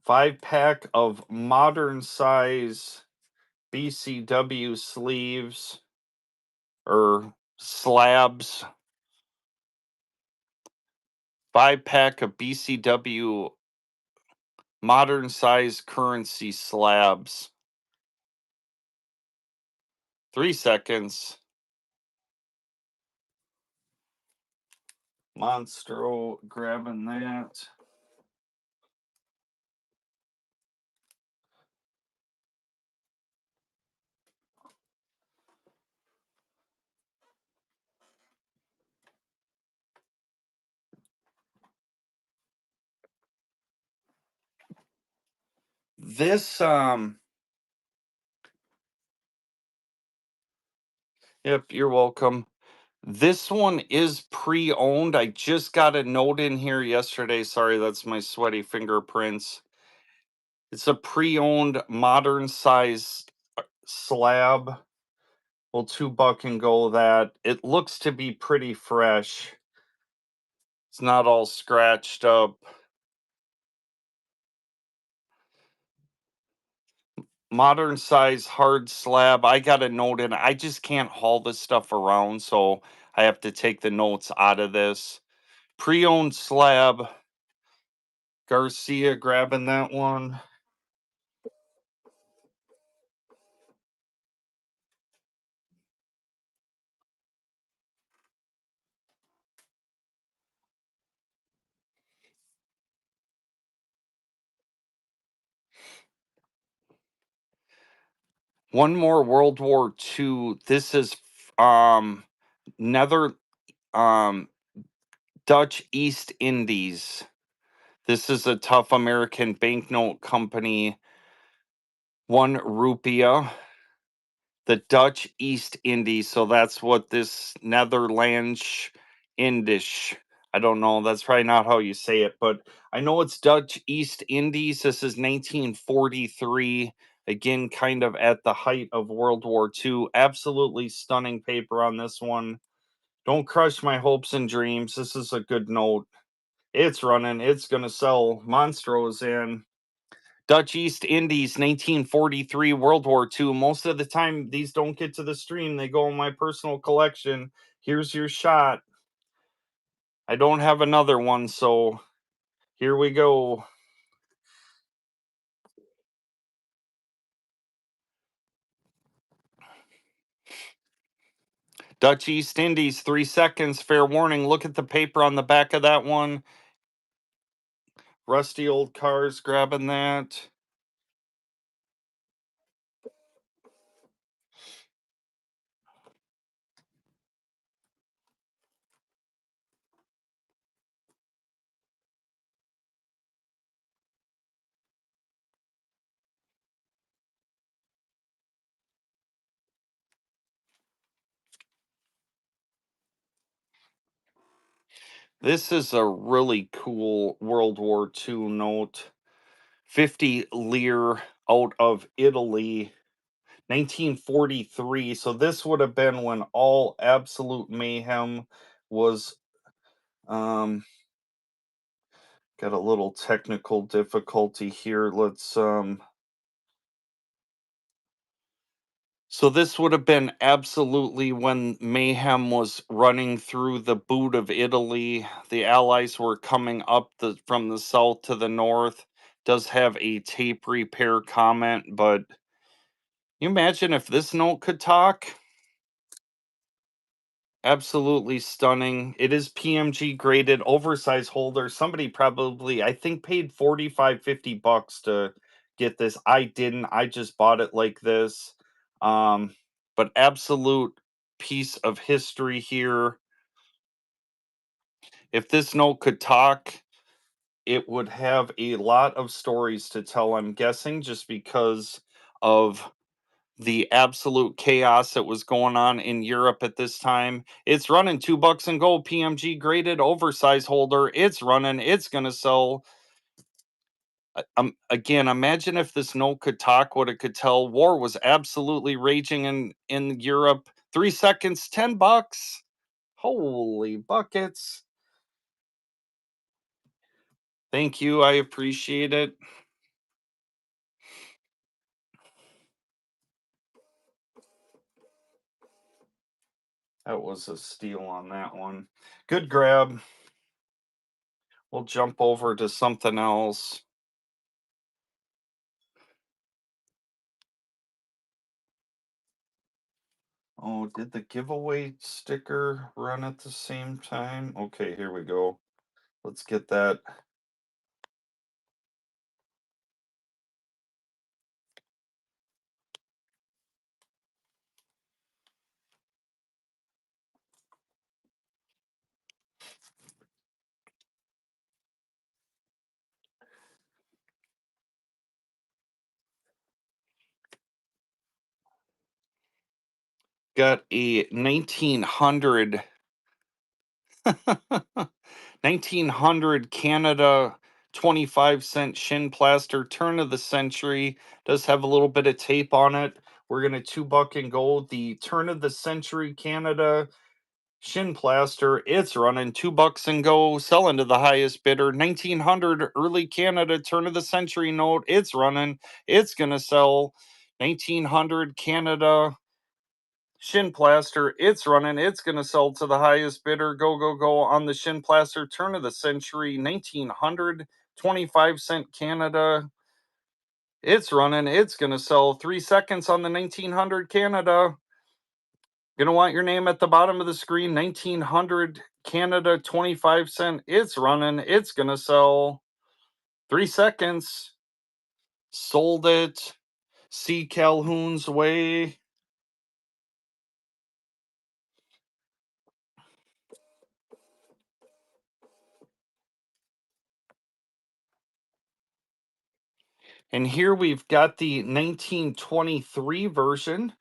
5 pack of modern size BCW sleeves or slabs. 5 pack of BCW modern size currency slabs. 3 seconds. Monstro grabbing that. This yep, you're welcome. This one is pre-owned. I just got a note in here yesterday. Sorry, that's my sweaty fingerprints. It's a pre-owned modern size slab. Well, $2 and go that. It looks to be pretty fresh. It's not all scratched up. Modern size hard slab. I got a note in. I just can't haul this stuff around, so I have to take the notes out of this. Pre-owned slab. Garcia grabbing that one. One more World War II. This is Nether um Dutch East Indies. This is a tough American banknote company. 1 rupee. The Dutch East Indies. So that's what this Netherlands Indisch. I don't know. That's probably not how you say it, but I know it's Dutch East Indies. This is 1943. Again, kind of at the height of World War II. Absolutely stunning paper on this one. Don't crush my hopes and dreams. This is a good note. It's running. It's going to sell. Monstros in. Dutch East Indies, 1943, World War II. Most of the time, these don't get to the stream. They go in my personal collection. Here's your shot. I don't have another one, so here we go. Dutch East Indies, 3 seconds. Fair warning. Look at the paper on the back of that one. Rusty Old Cars grabbing that. This is a really cool World War II note. 50 lire out of Italy. 1943. So this would have been when all absolute mayhem was. Um, got a little technical difficulty here. So this would have been absolutely when mayhem was running through the boot of Italy. The Allies were coming up from the south to the north. Does have a tape repair comment, but you imagine if this note could talk? Absolutely stunning. It is PMG graded, oversized holder. Somebody probably, I think, paid 45, $50 to get this. I didn't. I just bought it like this. But absolute piece of history here. If this note could talk, it would have a lot of stories to tell, I'm guessing, just because of the absolute chaos that was going on in Europe at this time. It's running $2 and gold, PMG graded, oversized holder. It's running. It's going to sell. Again, imagine if this note could talk, what it could tell. War was absolutely raging in Europe. 3 seconds, $10. Holy buckets. Thank you. I appreciate it. That was a steal on that one. Good grab. We'll jump over to something else. Oh, did the giveaway sticker run at the same time? Okay, here we go. Let's get that. Got a 1900 Canada 25-cent shin plaster, turn of the century. Does have a little bit of tape on it. We're going to $2 and gold. The turn of the century Canada shin plaster. It's running $2 and go, selling to the highest bidder. 1900 early Canada turn of the century note. It's running. It's going to sell. 1900 Canada shin plaster. It's running. It's going to sell to the highest bidder. Go, go, go on the shin plaster turn of the century. 1900 25-cent Canada. It's running. It's going to sell. 3 seconds on the 1900 Canada. Gonna want your name at the bottom of the screen. 1900 Canada 25-cent. It's running. It's gonna sell. 3 seconds. Sold it. C. Calhoun's way. And here we've got the 1923 version.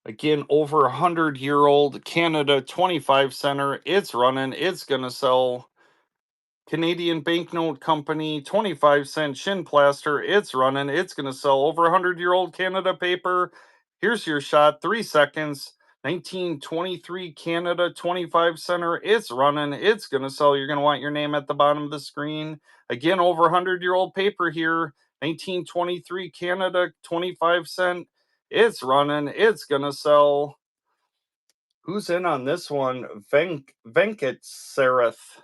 Again, over 100-year-old Canada 25 center. It's running. It's gonna sell. Canadian Banknote Company, 25-cent shin plaster. It's running. It's going to sell. Over 100-year-old Canada paper. Here's your shot. 3 seconds. 1923 Canada 25 center. It's running. It's going to sell. You're going to want your name at the bottom of the screen. Again, over 100-year-old paper here. 1923 Canada 25-cent. It's running. It's going to sell. Who's in on this one? Venkat Sarath.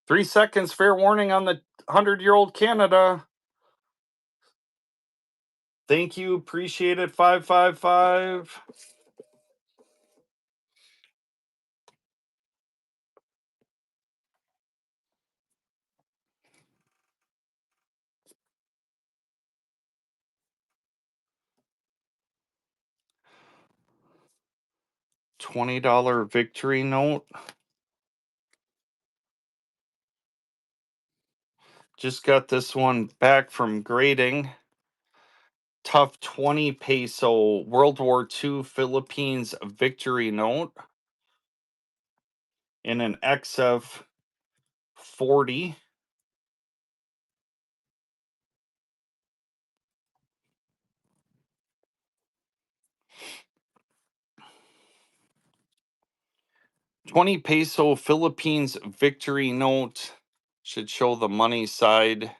3 seconds, fair warning on the 100-year-old Canada. Thank you, appreciate it. 555. $20 victory note. Just got this one back from grading. Tough 20 peso World War II Philippines victory note in an XF 40. 20 peso Philippines victory note should show the money side.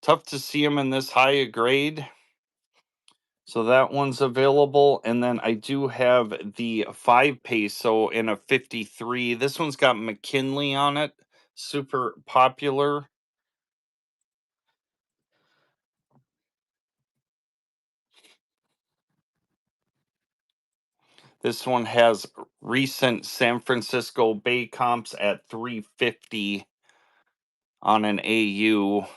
Tough to see him in this high a grade. So that one's available. And then I do have the 5 peso in a 53. This one's got McKinley on it. Super popular. This one has recent San Francisco Bay comps at 350 on an AU.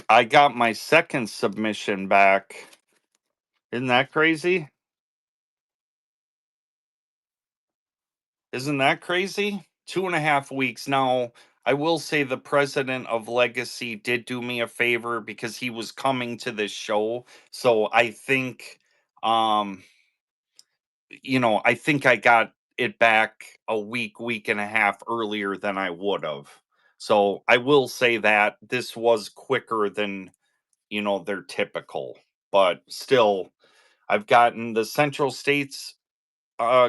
I got my second submission back. Isn't that crazy? Isn't that crazy? 2.5 weeks. Now, I will say the president of Legacy did do me a favor because he was coming to this show. So I think, um, I think I got it back a week and a half earlier than I would have. So I will say that this was quicker than, their typical. But still, I've gotten the Central States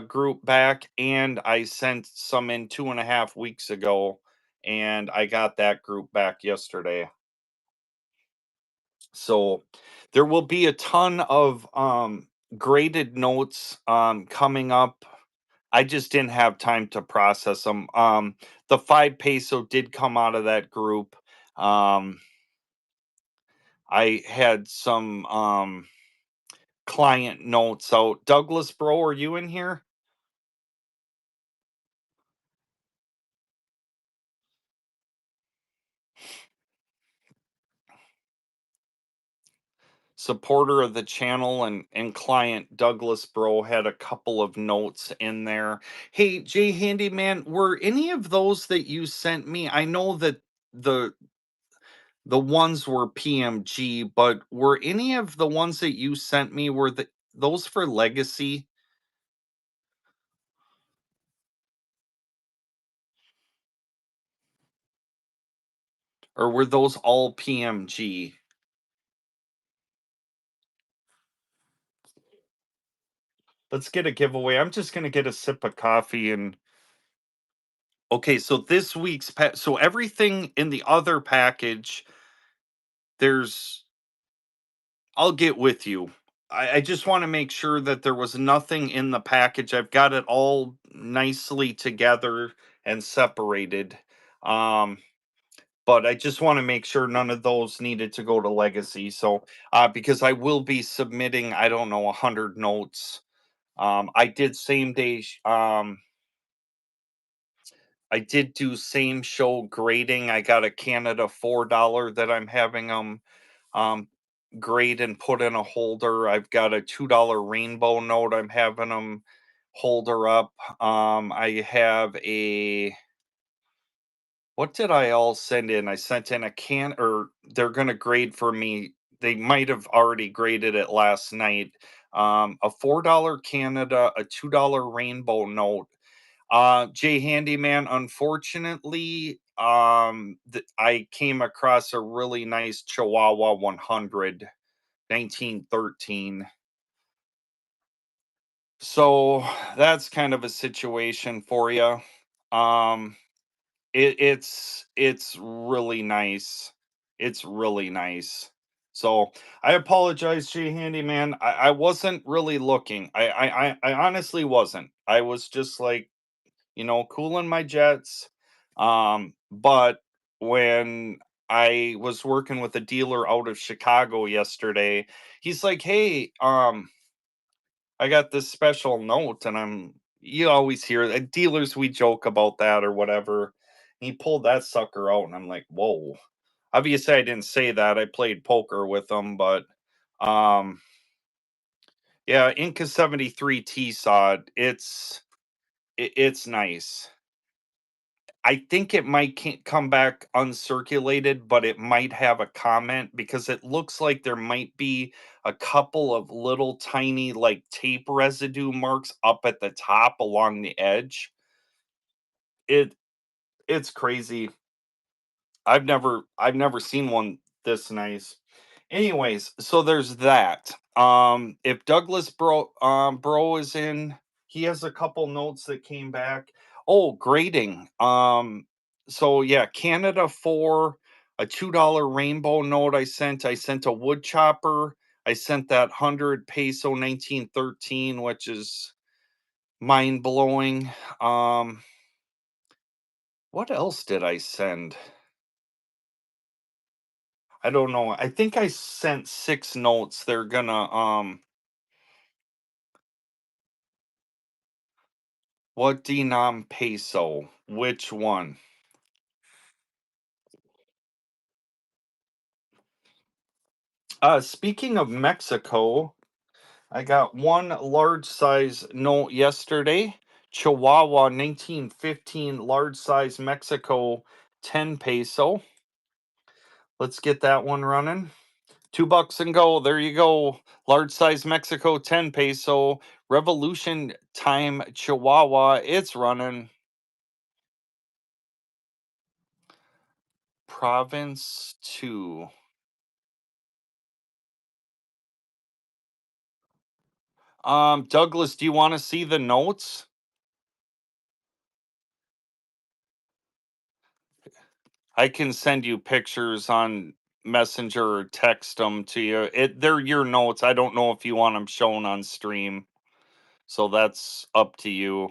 group back, and I sent some in 2.5 weeks ago, and I got that group back yesterday. So there will be a ton of graded notes coming up. I just didn't have time to process them. The 5 peso did come out of that group. Um, I had some client notes out. Douglas Bro, are you in here? Supporter of the channel and client Douglas Bro had a couple of notes in there. Hey, Jay Handyman, were any of those that you sent me? I know that the the ones were PMG, but were any of the ones that you sent me were those for Legacy, or were those all PMG? Let's get a giveaway. I'm just gonna get a sip of coffee and okay. So this week's so everything in the other package, there's I'll get with you. I just want to make sure that there was nothing in the package. I've got it all nicely together and separated. Um, but I just want to make sure none of those needed to go to Legacy. So, because I will be submitting, I don't know, 100 notes. I did same day. I did do same show grading. I got a Canada $4 that I'm having um grade and put in a holder. I've got a $2 rainbow note I'm having them holder up. I have a what did I all send in? I sent in a can or they're gonna grade for me. They might have already graded it last night. A $4 Canada, a $2 rainbow note. Jay Handyman, unfortunately, I came across a really nice Chihuahua 100, 1913. So that's kind of a situation for you. Um, it's really nice. It's really nice. So I apologize, Jay Handyman. I wasn't really looking. I honestly wasn't. I was just like, cooling my jets. But when I was working with a dealer out of Chicago yesterday, he's like, "Hey, I got this special note," and you always hear dealers, we joke about that or whatever. He pulled that sucker out, and I'm like, "Whoa." Obviously, I didn't say that. I played poker with him, but um, yeah, Inca 73 T sod. It's nice. I think it might come back uncirculated, but it might have a comment because it looks like there might be a couple of little tiny like tape residue marks up at the top along the edge. It it's crazy. I've never seen one this nice. Anyways, so there's that. If Douglas Bro is in, he has a couple notes that came back. Oh, grading. So yeah, Canada 4, a $2 rainbow note I sent a wood chopper. I sent that 100 peso 1913, which is mind blowing. Um, what else did I send? I don't know. I think I sent 6 notes. They're gonna what denom peso? Which one? Speaking of Mexico, I got one large size note yesterday. Chihuahua 1915 large size Mexico 10 peso. Let's get that one running. $2 and go. There you go. Large size Mexico 10 peso. Revolution time Chihuahua. It's running. Province 2. Douglas, do you want to see the notes? I can send you pictures on Messenger or text them to you. They're your notes. I don't know if you want them shown on stream. So that's up to you.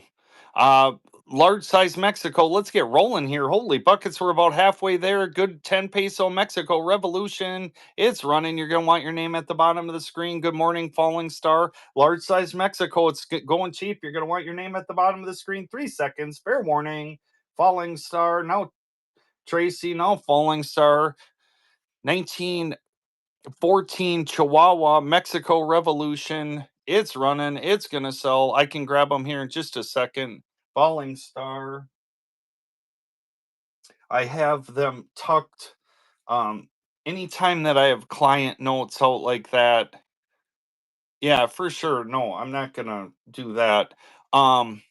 Uh, Large size Mexico. Let's get rolling here. Holy buckets, we're about halfway there. Good 10 peso Mexico Revolution. It's running. You're going to want your name at the bottom of the screen. Good morning, Falling Star. Large size Mexico. It's going cheap. You're going to want your name at the bottom of the screen. 3 seconds. Fair warning. Falling Star. Now Tracy. Now Falling Star. 1914 Chihuahua Mexico Revolution. It's running. It's going to sell. I can grab them here in just a second. Falling Star. I have them tucked. Um, Anytime that I have client notes out like that, yeah, for sure. No, I'm not going to do that. Um,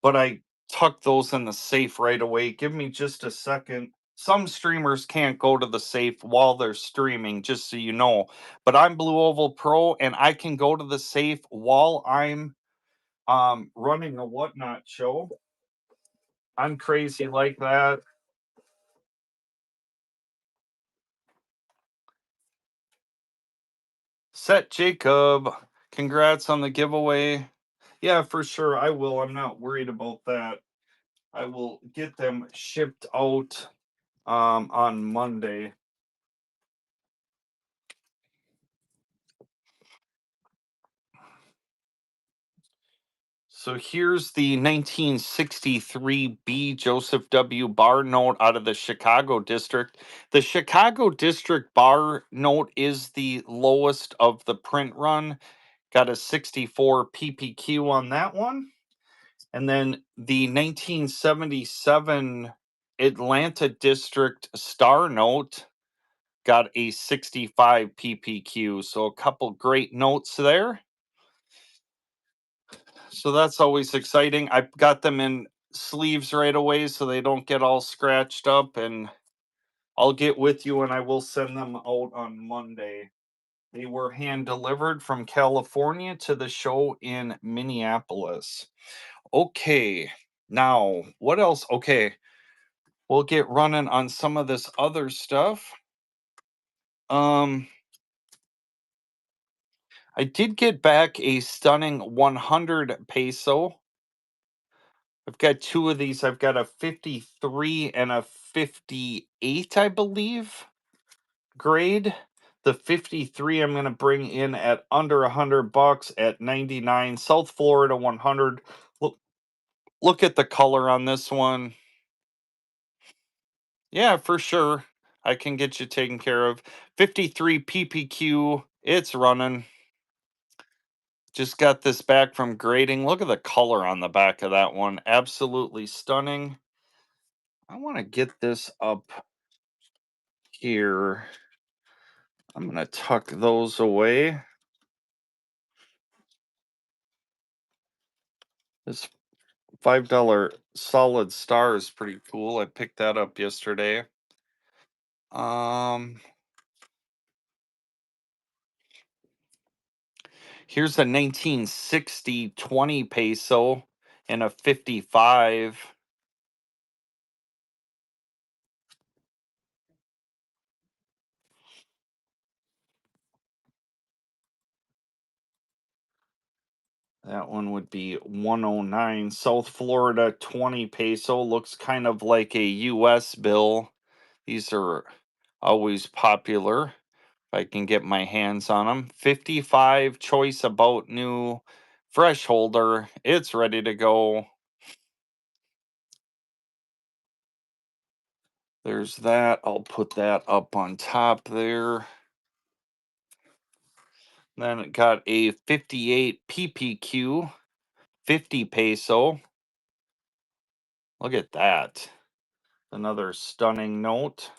but I tuck those in the safe right away. Give me just a second. Some streamers can't go to the safe while they're streaming, just so you know. But I'm Blue Oval Pro, and I can go to the safe while I'm running a whatnot show. I'm crazy like that. Set Jacob, congrats on the giveaway. Yeah, for sure. I will. I'm not worried about that. I will get them shipped out on Monday. So here's the 1963 B Joseph W. Barr note out of the Chicago district. The Chicago district bar note is the lowest of the print run. Got a 64 PPQ on that one. And then the 1977 Atlanta district star note got a 65 PPQ. So a couple great notes there. So that's always exciting. I got them in sleeves right away so they don't get all scratched up, and I'll get with you and I will send them out on Monday. They were hand delivered from California to the show in Minneapolis. Okay. Now, what else? Okay. We'll get running on some of this other stuff. Um I did get back a stunning 100 peso. I've got two of these. I've got a 53 and a 58, I believe, grade. The 53 I'm going to bring in at under $100 at 99. South Florida 100. Look at the color on this one. Yeah, for sure. I can get you taken care of. 53 PPQ. It's running. Just got this back from grading. Look at the color on the back of that one. Absolutely stunning. I want to get this up here. I'm going to tuck those away. This $5 solid star is pretty cool. I picked that up yesterday. Um, Here's a 1960 20 peso and a 55. That one would be 109. South Florida 20 peso looks kind of like a US bill. These are always popular if I can get my hands on them. 55 choice about new fresh holder. It's ready to go. There's that. I'll put that up on top there. Then it got a 58 PPQ, 50 peso. Look at that. Another stunning note.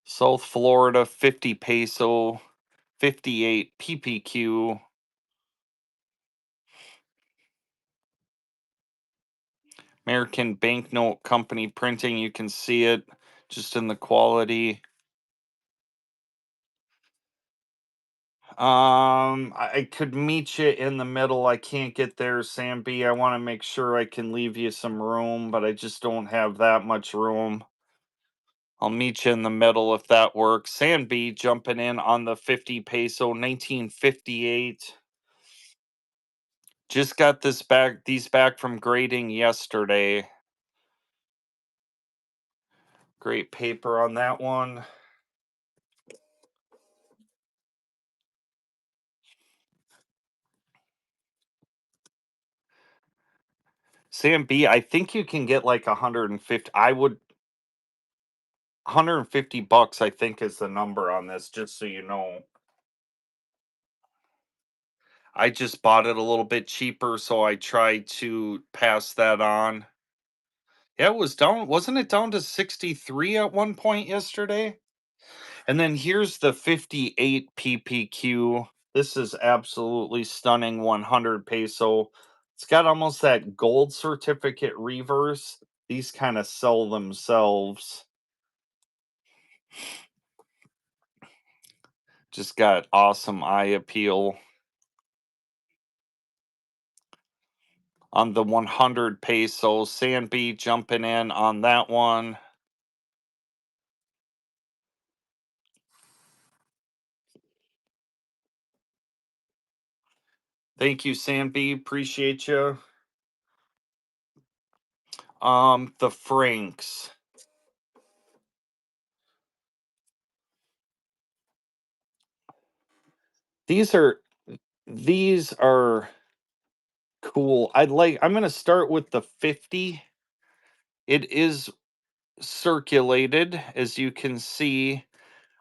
South Florida 50 peso, 58 PPQ. American Banknote Company printing. You can see it just in the quality. I could meet you in the middle. I can't get there, Sam B. I want to make sure I can leave you some room, but I just don't have that much room. I'll meet you in the middle if that works. Sam B jumping in on the 50 peso, 1958. Just got these back from grading yesterday. Great paper on that one. Sam B, I think you can get like 150. I would 150 bucks, I think, is the number on this, just so you know. I just bought it a little bit cheaper, so I tried to pass that on. Yeah, it was down, wasn't it down to 63 at one point yesterday? And then here's the 58 PPQ. This is absolutely stunning, 100 peso. It's got almost that gold certificate reverse. These kind of sell themselves. Just got awesome eye appeal. On the 100 peso, Sandby jumping in on that one. Thank you, Sandby. Appreciate you. The Franks. These are these are cool. I'm gonna start with the 50. It is circulated, as you can see.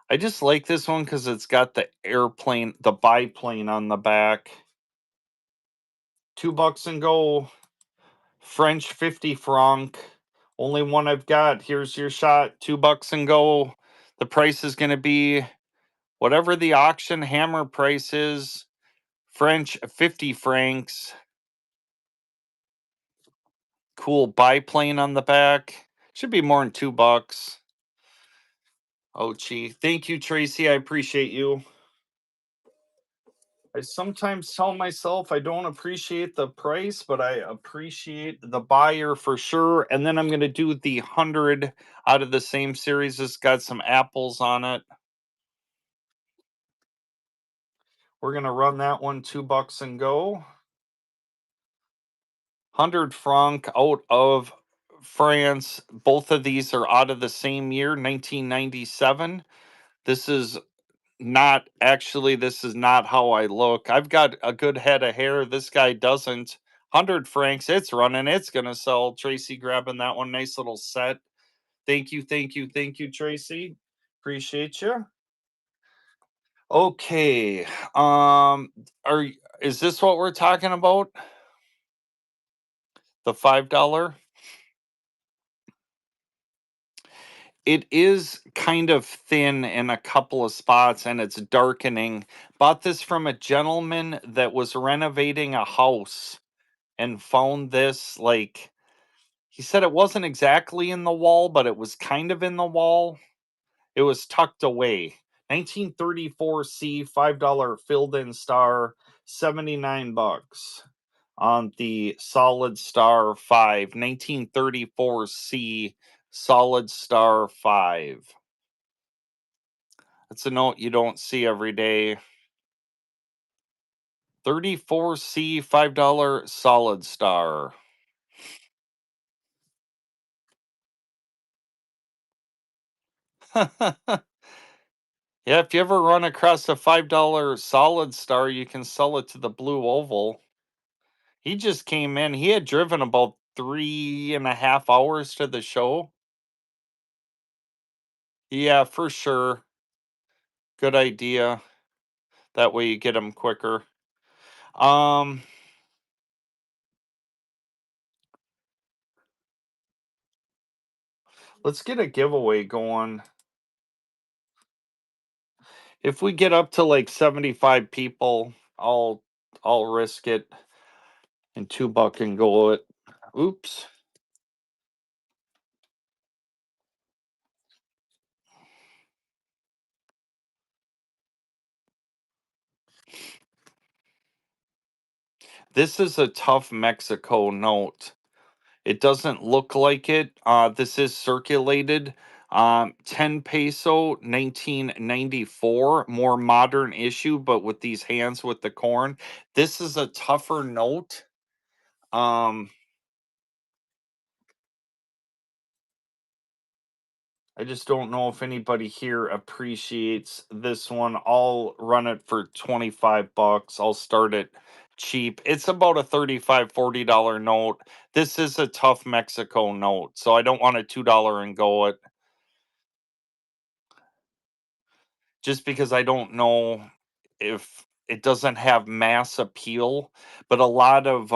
I just like this one because it's got the airplane, the biplane on the back. $2 and go. French 50 franc. Only one I've got. Here's your shot. $2 and go. The price is going to be whatever the auction hammer price is. French 50 francs. Cool biplane on the back. Should be more than $2. Oh, gee. Thank you, Tracy. I appreciate you. I sometimes tell myself I don't appreciate the price, but I appreciate the buyer for sure. And then I'm going to do the 100 out of the same series. It's got some apples on it. We're going to run that one $2 and go. 100 franc out of France. Both of these are out of the same year, 1997. This is this is not how I look. I've got a good head of hair. This guy doesn't. 100 francs. It's running. It's going to sell. Tracy grabbing that one. Nice little set. Thank you. Thank you. Thank you, Tracy. Appreciate you. Okay. Is this what we're talking about? The $5? It is kind of thin in a couple of spots and it's darkening. Bought this from a gentleman that was renovating a house and found this, like, he said it wasn't exactly in the wall, but it was kind of in the wall. It was tucked away. 1934C $5 filled in star, 79 bucks on the Solid Star 5. 1934C Solid Star 5. That's a note you don't see every day. 34C $5 Solid Star. Yeah, if you ever run across a $5 Solid Star, you can sell it to the Blue Oval. He just came in. He had driven about 3.5 hours to the show. Yeah, for sure. Good idea. That way you get them quicker. Um, let's get a giveaway going. If we get up to like 75 people, I'll risk it and $2 and go it. Oops. This is a tough Mexico note. It doesn't look like it. This is circulated. 10 peso, 1994, more modern issue, but with these hands with the corn. This is a tougher note. Um, I just don't know if anybody here appreciates this one. I'll run it for 25 bucks. I'll start it cheap. It's about a $35-40 note. This is a tough Mexico note, so I don't want a $2 and go it just because I don't know if it doesn't have mass appeal, but a lot of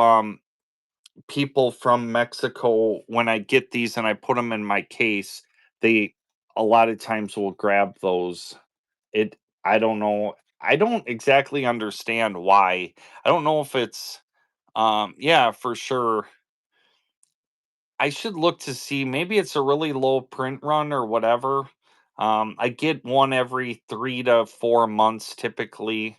people from Mexico, when I get these and I put them in my case, they a lot of times will grab those. It I don't know. I don't exactly understand why. I don't know if it's yeah, for sure. I should look to see, maybe it's a really low print run or whatever. I get one every 3 to 4 months typically.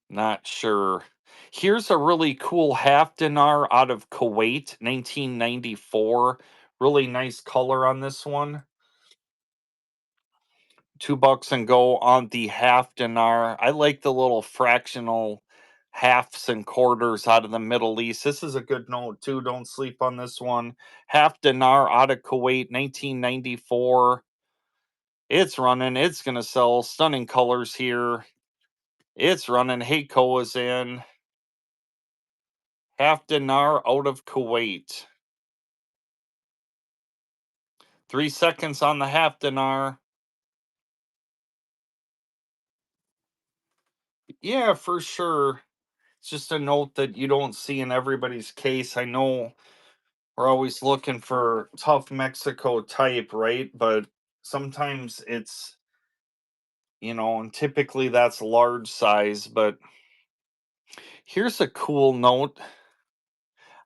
Not sure. Here's a really cool half dinar out of Kuwait, 1994. Really nice color on this one. $2 and go on the half dinar. I like the little fractional halves and quarters out of the Middle East. This is a good note too. Don't sleep on this one. Half dinar out of Kuwait, 1994. It's running. It's going to sell. Stunning colors here. It's running. Heiko is in. Half dinar out of Kuwait. 3 seconds on the half dinar. Yeah, for sure. It's just a note that you don't see in everybody's case. I know we're always looking for tough Mexico type, right? But sometimes it's, and typically that's large size. But here's a cool note.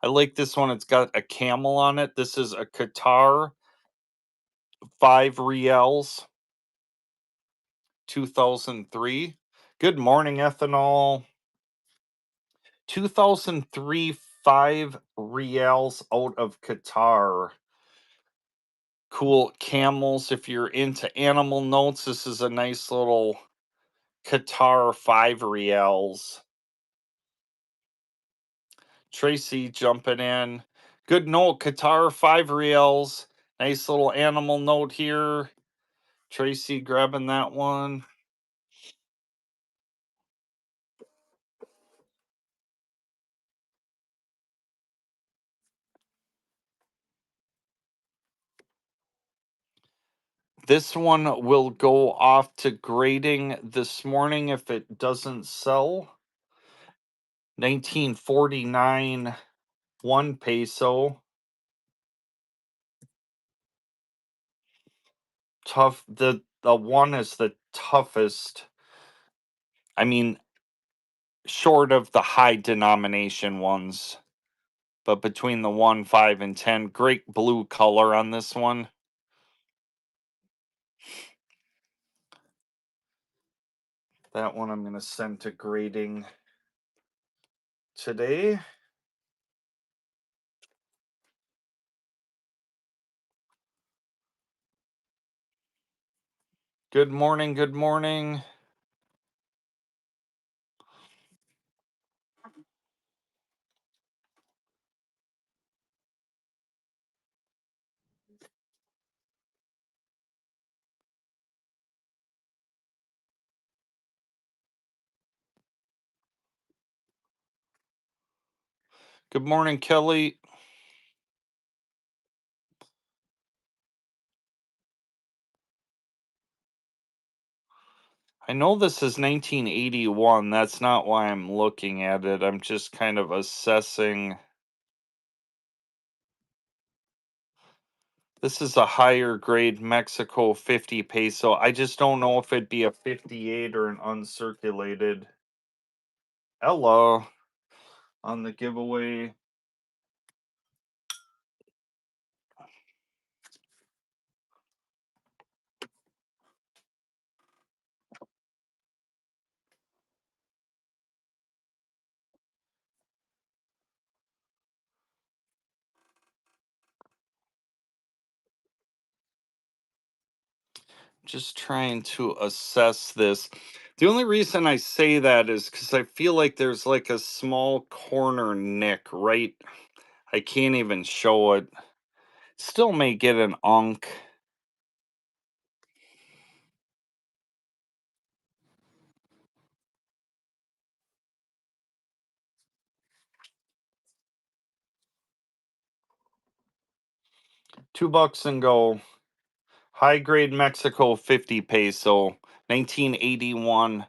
I like this one. It's got a camel on it. This is a Qatar 5 reals, 2003. Good morning, ethanol. 2003 5 reals out of Qatar. Cool camels. If you're into animal notes, this is a nice little Qatar 5 reals. Tracy jumping in. Good note, Qatar 5 reals. Nice little animal note here. Tracy grabbing that one. This one will go off to grading this morning if it doesn't sell. 1949, 1 peso. Tough. The one is the toughest. I mean, short of the high denomination ones. But between the 1, 5, and 10, great blue color on this one. That one I'm going to send to grading today. Good morning, good morning. Good morning, Kelly. I know this is 1981. That's not why I'm looking at it. I'm just kind of assessing. This is a higher grade Mexico 50 peso. I just don't know if it'd be a 58 or an uncirculated. Hello on the giveaway. Just trying to assess this. The only reason I say that is because I feel like there's like a small corner nick, right? I can't even show it. Still may get an unk. $2 and go. High grade Mexico 50 peso, 1981.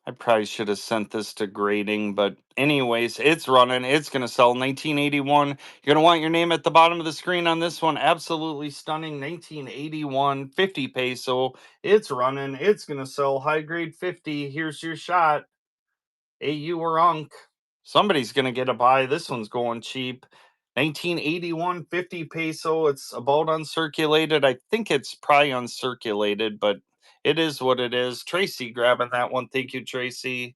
I probably should have sent this to grading, but anyways, it's running. It's going to sell 1981. You're going to want your name at the bottom of the screen on this one. Absolutely stunning 1981 50 peso. It's running. It's going to sell high grade 50. Here's your shot. AU or Unk. Somebody's going to get a buy. This one's going cheap. 1981 50 peso. It's about uncirculated. I think it's probably uncirculated, but it is what it is. Tracy grabbing that one. Thank you, Tracy.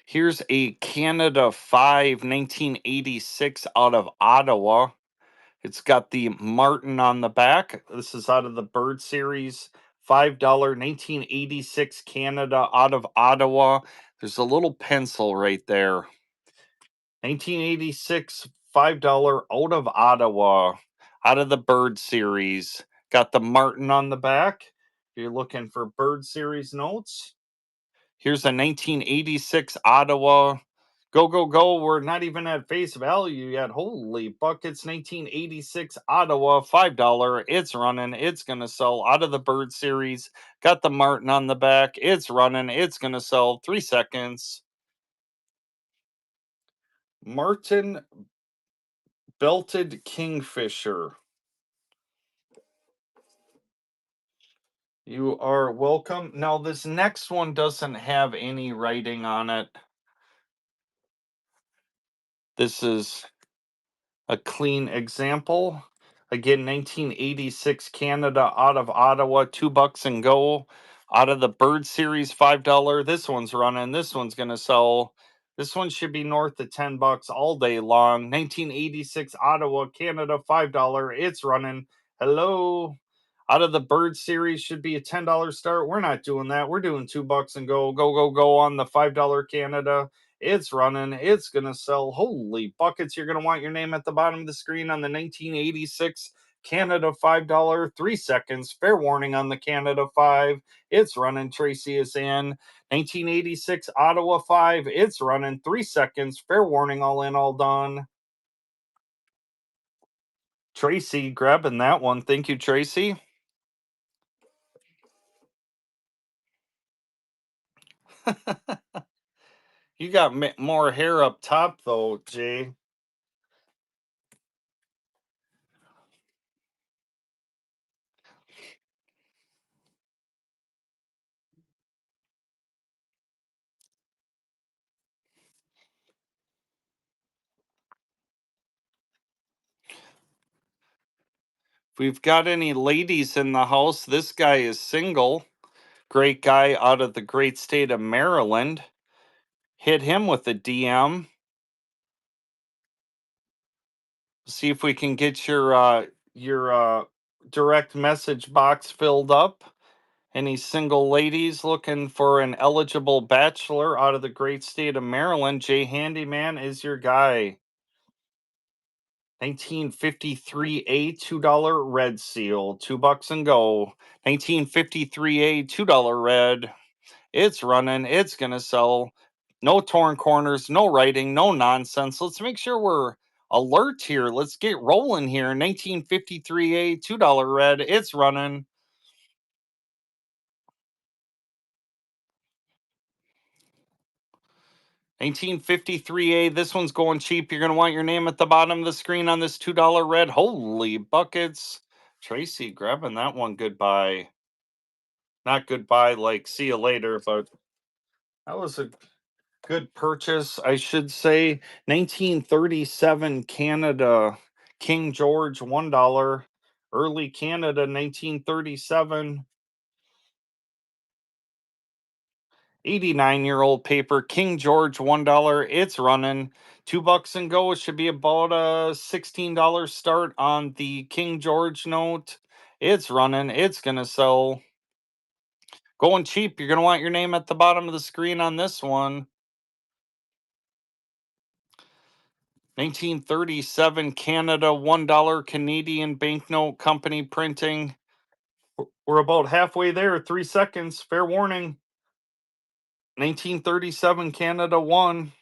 Here's a Canada 5 1986 out of Ottawa. It's got the Martin on the back. This is out of the Bird Series. $5 1986 Canada out of Ottawa. There's a little pencil right there. 1986 $5 out of Ottawa, out of the Bird Series. Got the Martin on the back. If you're looking for Bird Series notes, here's a 1986 Ottawa. Go, go, go. We're not even at face value yet. Holy buckets. 1986 Ottawa, $5. It's running. It's going to sell out of the Bird Series. Got the Martin on the back. It's running. It's going to sell 3 seconds. Martin Belted Kingfisher. You are welcome. Now, this next one doesn't have any writing on it. This is a clean example. Again, 1986 Canada out of Ottawa, $2 and go. Out of the Bird Series, $5. This one's running. This one's going to sell. This one should be north of $10 all day long. 1986 Ottawa, Canada, $5. It's running. Hello. Out of the Bird Series should be a $10 start. We're not doing that. We're doing $2 and go, go, go, go on the $5 Canada. It's running. It's going to sell. Holy buckets. You're going to want your name at the bottom of the screen on the 1986 Canada $5. 3 seconds. Fair warning on the Canada 5. It's running. Tracy is in. 1986 Ottawa 5. It's running. 3 seconds. Fair warning. All in, all done. Tracy grabbing that one. Thank you, Tracy. You got more hair up top though, Jay. If we've got any ladies in the house, this guy is single. Great guy out of the great state of Maryland. Hit him with a DM. See if we can get your direct message box filled up. Any single ladies looking for an eligible bachelor out of the great state of Maryland? Jay Handyman is your guy. 1953A $2 red seal, $2 and go. 1953A $2 red. It's running. It's gonna sell. No torn corners. No writing. No nonsense. Let's make sure we're alert here. Let's get rolling here. 1953A $2 red. It's running. 1953A. This one's going cheap. You're gonna want your name at the bottom of the screen on this $2 red. Holy buckets. Tracy grabbing that one. Goodbye. Not goodbye, like see you later, but that was a good purchase, I should say. 1937 Canada King George $1. Early Canada 1937. 89-year-old paper King George $1. It's running. $2 and go. It should be about a $16 start on the King George note. It's running. It's gonna sell. Going cheap. You're gonna want your name at the bottom of the screen on this one. 1937 Canada $1 Canadian banknote company printing. We're about halfway there. 3 seconds. Fair warning. 1937 Canada 1.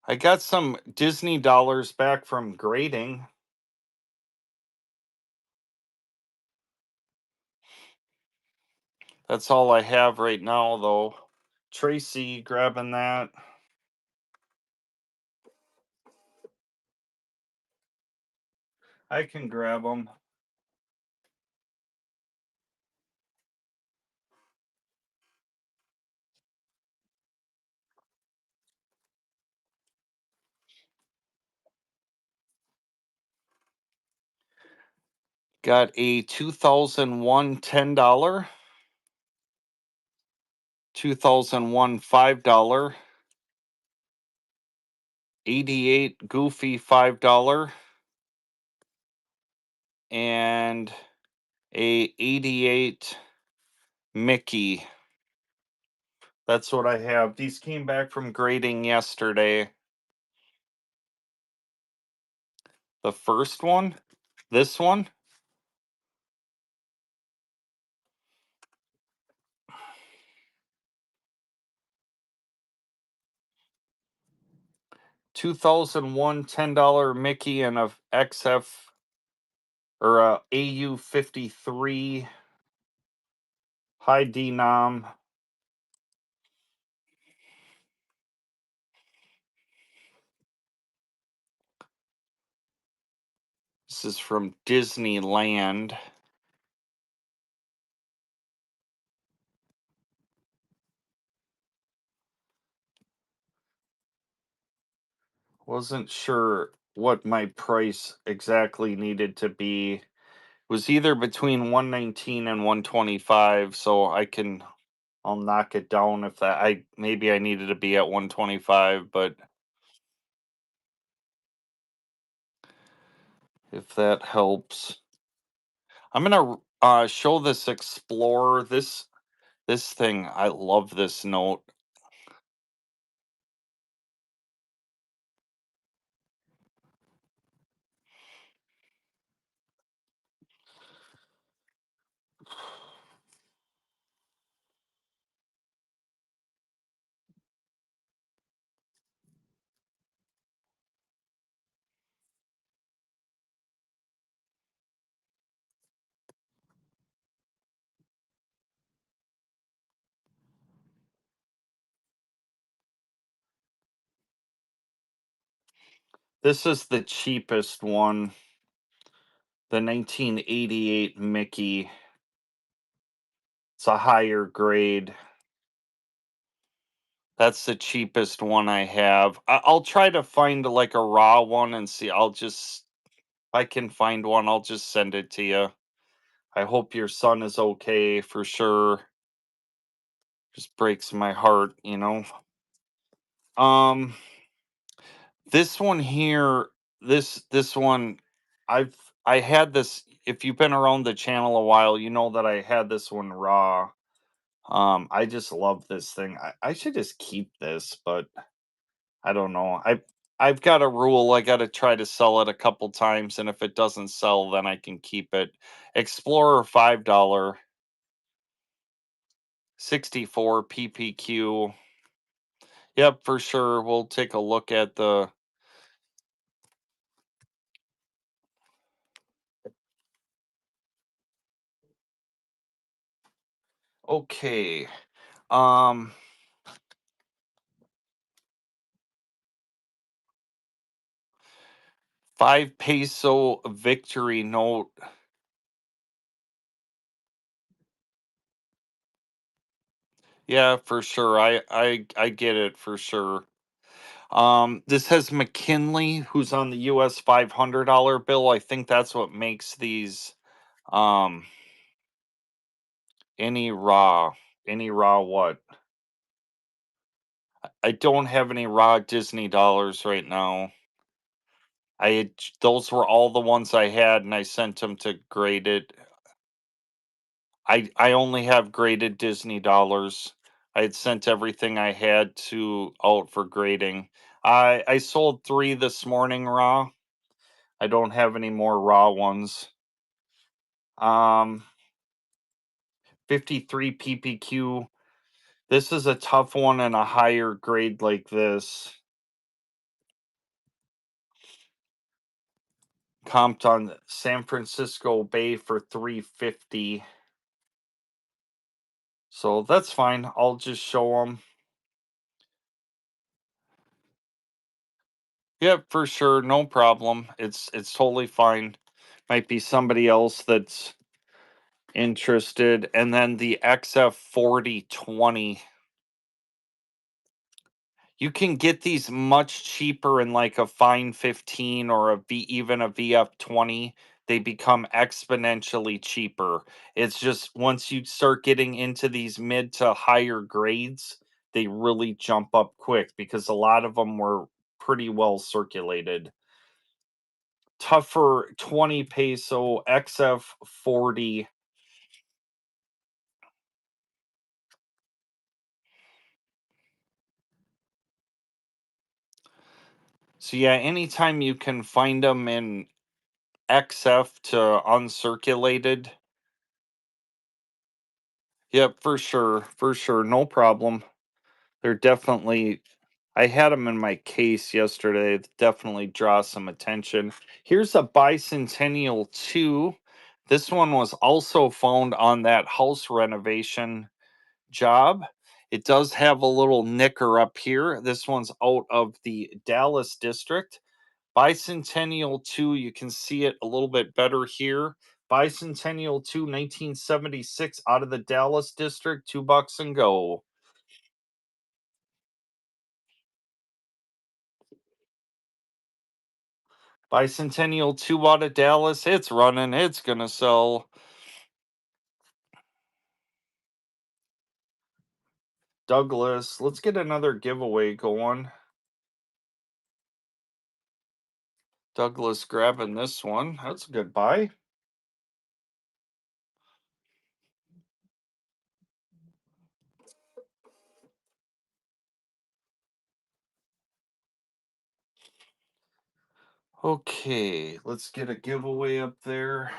I got some Disney dollars back from grading. That's all I have right now, though. Tracy grabbing that. I can grab them. Got a 2001 $10, 2001 $5, 88 Goofy $5, and a 88 Mickey. That's what I have. These came back from grading yesterday. The first one, this one, 2001 $10 Mickey and a XF or a AU 53 high denom. This is from Disneyland. Wasn't sure what my price exactly needed to be. Was either between 119 and 125, so I'll knock it down if that I maybe I needed to be at 125, but if that helps. I'm gonna show this Explorer. This thing, I love this note. This is the cheapest one, the 1988 Mickey. It's a higher grade. That's the cheapest one I have. I'll try to find like a raw one and see. If I can find one, I'll just send it to you. I hope your son is okay for sure. Just breaks my heart. Um, this one here, this one, I had this. If you've been around the channel a while, you know that I had this one raw. I just love this thing. I should just keep this, but I don't know. I've got a rule. I got to try to sell it a couple times, and if it doesn't sell, then I can keep it. Explorer $5, 64 PPQ. Yep, for sure. We'll take a look at the. Okay. Um, 5 peso victory note. Yeah, for sure. I get it for sure. This has McKinley, who's on the US $500 bill. I think that's what makes these um any raw. Any raw what? I don't have any raw Disney dollars right now. Those were all the ones I had and I sent them to graded. I only have graded Disney dollars. I had sent everything I had to out for grading. I sold 3 this morning raw. I don't have any more raw ones. Um 53 PPQ. This is a tough one and a higher grade like this. Comped on San Francisco Bay for 350. So that's fine. I'll just show them. Yep, for sure, no problem. It's totally fine. Might be somebody else that's interested. And then the XF 4020. You can get these much cheaper in like a Fine 15 or even a VF 20. They become exponentially cheaper. It's just once you start getting into these mid to higher grades, they really jump up quick because a lot of them were pretty well circulated. Tougher 20 peso XF 40. So yeah, anytime you can find them in XF to uncirculated. Yep, for sure. For sure. No problem. They're definitely I had them in my case yesterday. Definitely draw some attention. Here's a Bicentennial 2. This one was also found on that house renovation job. It does have a little nicker up here. This one's out of the Dallas district. Bicentennial 2, you can see it a little bit better here. Bicentennial 2, 1976, out of the Dallas district, $2 and go. Bicentennial 2 out of Dallas, it's running, it's gonna sell. Douglas, let's get another giveaway going. Douglas grabbing this one. That's a good buy. Okay, let's get a giveaway up there.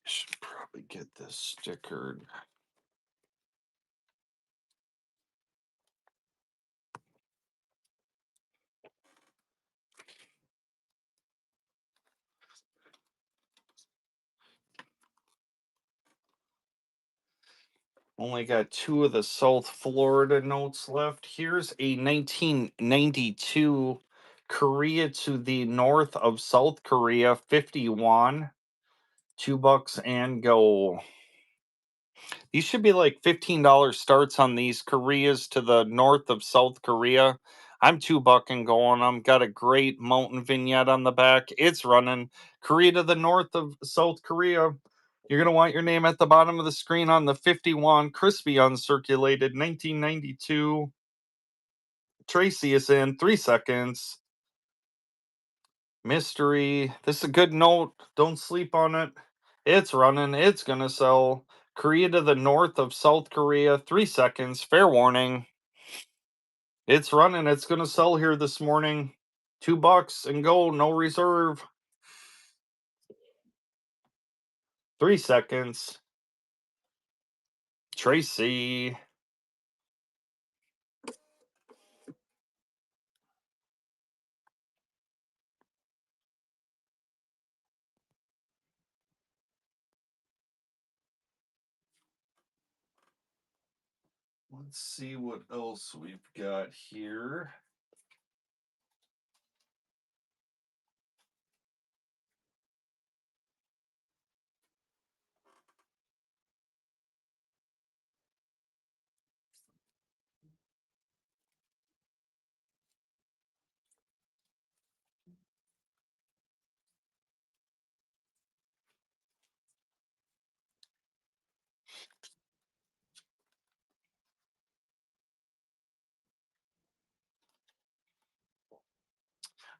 Should probably get this stickered. Only got two of the South Florida notes left. Here's a 1992 Korea to the north of South Korea 51. $2 and go. These should be like $15 starts on these Koreas to the north of South Korea. I'm $2 and going. I'm got a great mountain vignette on the back. It's running. Korea to the north of South Korea. You're gonna want your name at the bottom of the screen on the 51 crispy uncirculated 1992. Tracy is in 3 seconds. Mystery. This is a good note. Don't sleep on it. It's running. It's gonna sell. Korea to the north of South Korea. 3 seconds. Fair warning. It's running. It's gonna sell here this morning. $2 and go. No reserve. 3 seconds. Tracy. Let's see what else we've got here.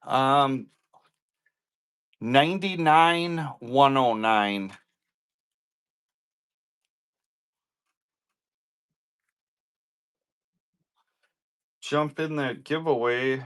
Um 99,109. Jump in that giveaway.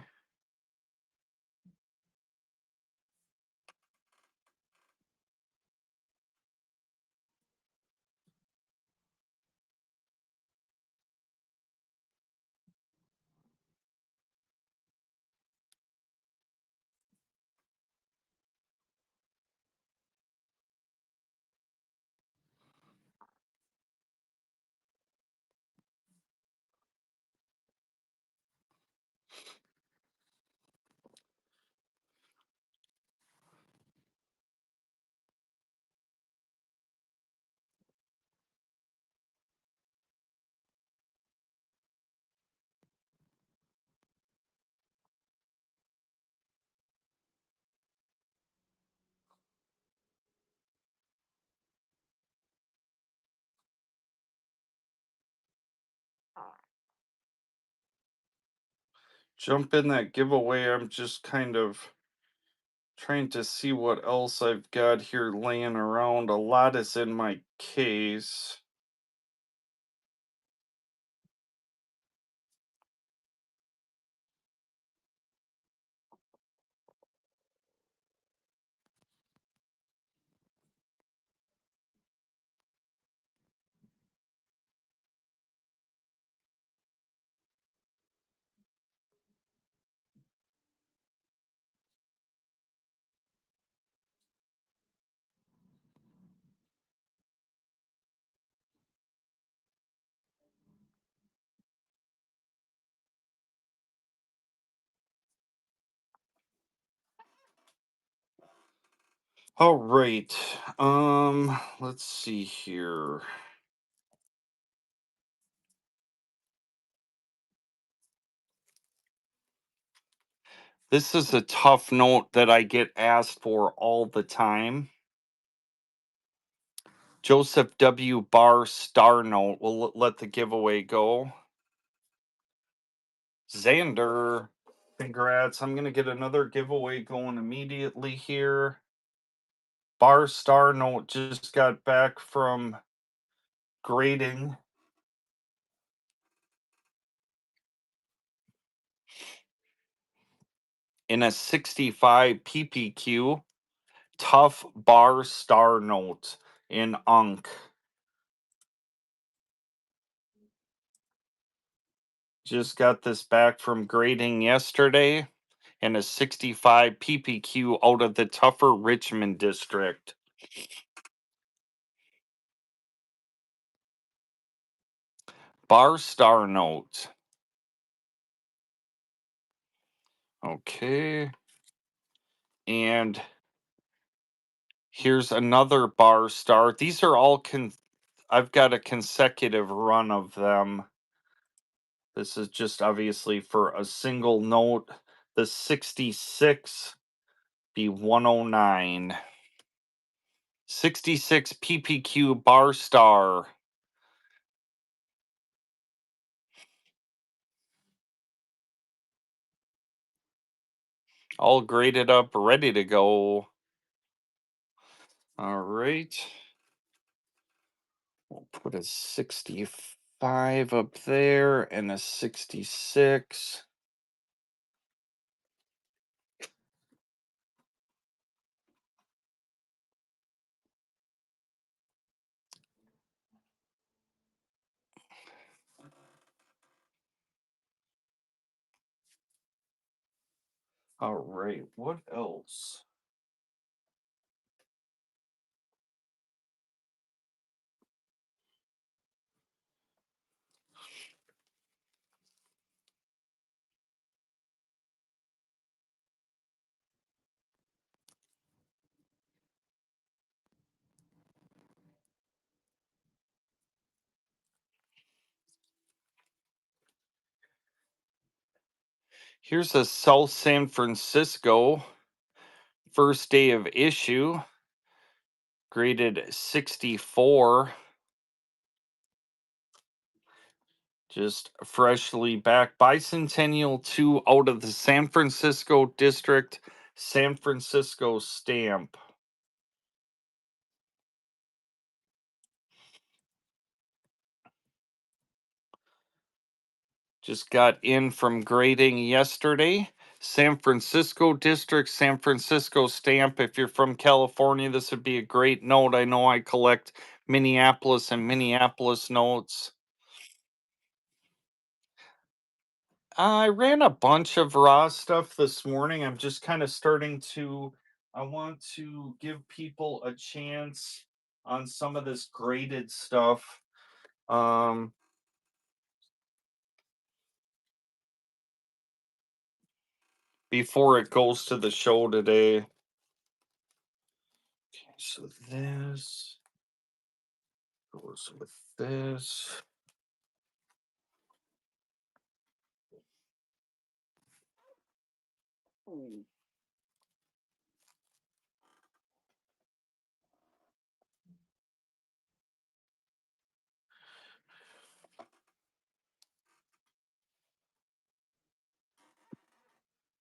Jump in that giveaway. I'm just kind of trying to see what else I've got here laying around. A lot is in my case. All right. Let's see here. This is a tough note that I get asked for all the time. Joseph W. Barr star note. We'll let the giveaway go. Xander, congrats. I'm going to get another giveaway going immediately here. Bar star note just got back from grading. In a 65 PPQ, tough bar star note in Unk. Just got this back from grading yesterday in a 65 PPQ out of the tougher Richmond district. Bar Star note. Okay. And here's another Bar Star. These are all I've got a consecutive run of them. This is just obviously for a single note. The 66 be 109. 66 PPQ Bar Star. All graded up, ready to go. All right. We'll put a 65 up there and a 66. All right, what else? Here's a South San Francisco first day of issue, graded 64. Just freshly back. Bicentennial 2 out of the San Francisco District, San Francisco stamp. Just got in from grading yesterday. San Francisco District, San Francisco stamp. If you're from California, this would be a great note. I know I collect Minneapolis and Minneapolis notes. I ran a bunch of raw stuff this morning. I'm just kind of starting to, I want to give people a chance on some of this graded stuff. Um, Before it goes to the show today. Okay, so this goes with this.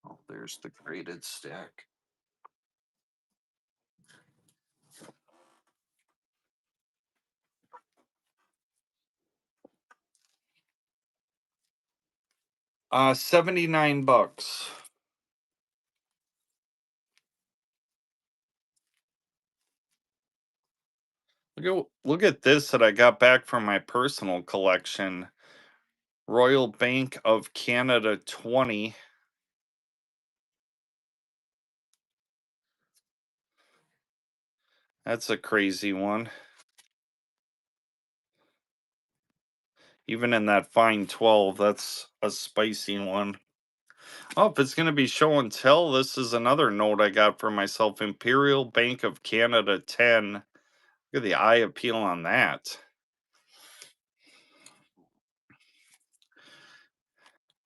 Oh, there's the graded stack. $79. Look at this that I got back from my personal collection. Royal Bank of Canada 20. That's a crazy one. Even in that fine 12, that's a spicy one. Oh, if it's going to be show and tell, this is another note I got for myself. Imperial Bank of Canada 10. Look at the eye appeal on that.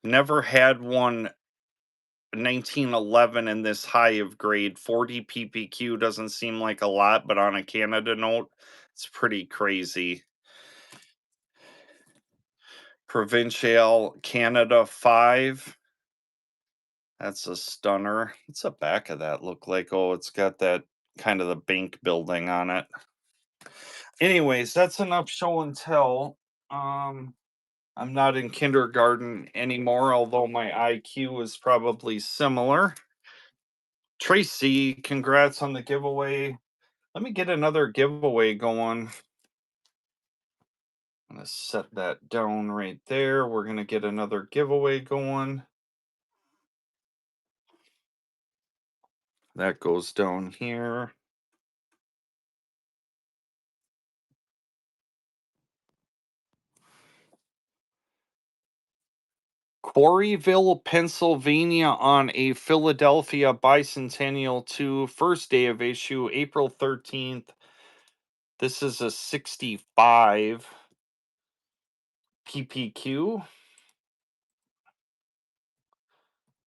Never had one 1911 in this high of grade. 40 PPQ doesn't seem like a lot, but on a Canada note, it's pretty crazy. Provincial Canada 5. That's a stunner. What's the back of that look like? Oh, it's got that kind of the bank building on it. Anyways, that's enough show and tell. I'm not in kindergarten anymore, although my IQ is probably similar. Tracy, congrats on the giveaway. Let me get another giveaway going. I'm going to set that down right there. We're going to get another giveaway going. That goes down here. Quarryville, Pennsylvania on a Philadelphia Bicentennial 2, first day of issue, April 13th. This is a 65 PPQ,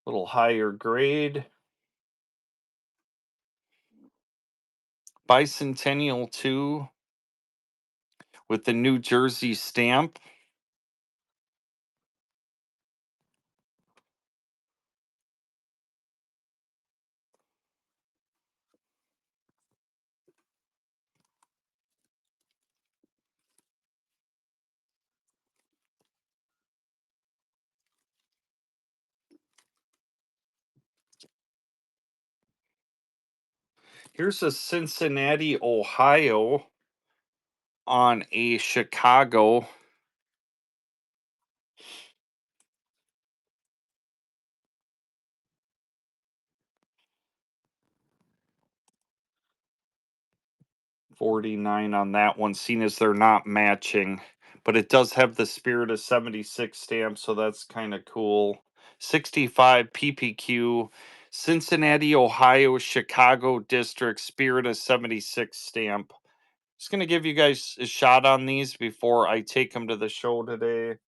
little higher grade. Bicentennial 2 with the New Jersey stamp. Here's a Cincinnati, Ohio on a Chicago. $49 on that one, seeing as they're not matching. But it does have the Spirit of 76 stamp, so that's kind of cool. 65 PPQ, Cincinnati, Ohio, Chicago District, Spirit of 76 stamp. Just going to give you guys a shot on these before I take them to the show today.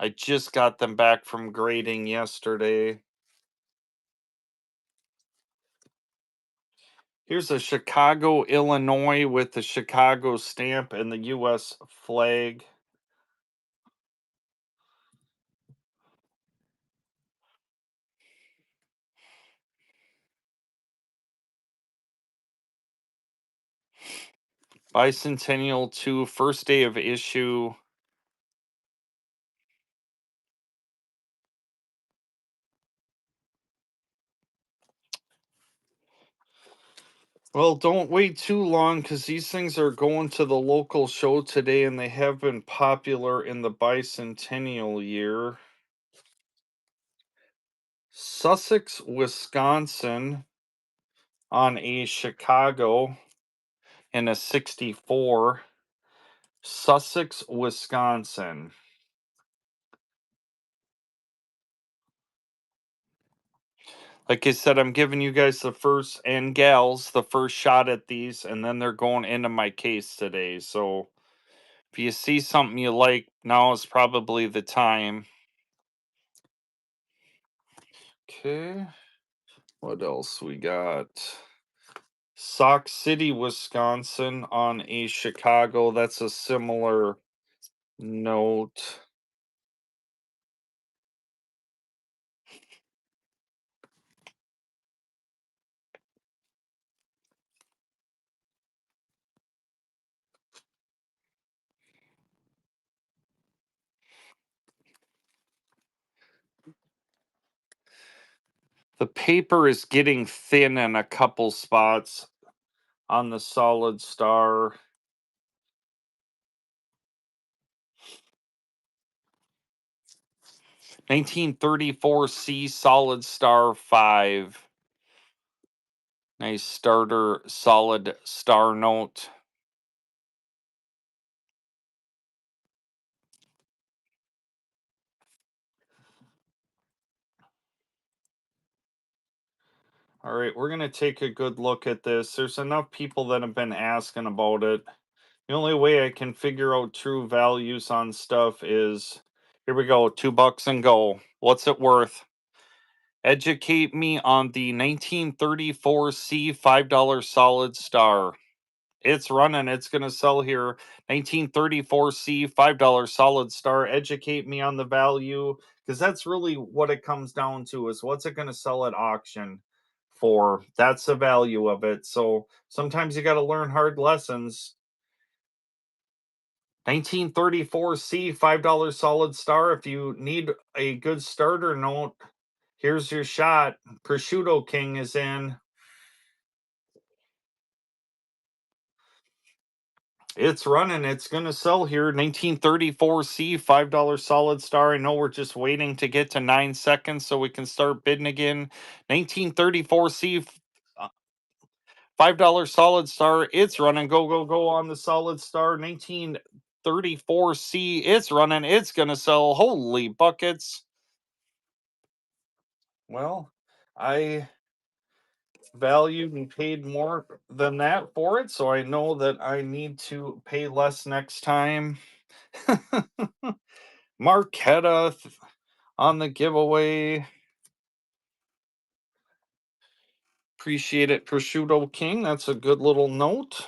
I just got them back from grading yesterday. Here's a Chicago, Illinois with the Chicago stamp and the U.S. flag. Bicentennial 2, first day of issue. Well, don't wait too long because these things are going to the local show today and they have been popular in the bicentennial year. Sussex, Wisconsin on a Chicago and a 64. Sussex, Wisconsin. Like I said, I'm giving you guys the first, and gals, the first shot at these, and then they're going into my case today. So if you see something you like, now is probably the time. Okay. What else we got? Sauk City, Wisconsin on a Chicago. That's a similar note. The paper is getting thin in a couple spots on the Solid Star. (1934) Solid Star 5. Nice starter Solid Star note. All right, we're going to take a good look at this. There's enough people that have been asking about it. The only way I can figure out true values on stuff is, here we go, $2 and go. What's it worth? Educate me on the 1934 $5 Solid Star. It's running. It's going to sell here. 1934 $5 Solid Star. Educate me on the value, because that's really what it comes down to, is what's it going to sell at auction for. That's the value of it. So sometimes you got to learn hard lessons. 1934 $5 Solid Star. If you need a good starter note, here's your shot. Prosciutto King is in. It's running. It's going to sell here. 1934 $5 Solid Star. I know we're just waiting to get to 9 seconds so we can start bidding again. 1934 $5 Solid Star. It's running. Go, go, go on the Solid Star. 34C. It's running. It's going to sell. Holy buckets. Well, I valued and paid more than that for it, so I know that I need to pay less next time. Marquetta on the giveaway. Appreciate it, Prosciutto King. That's a good little note.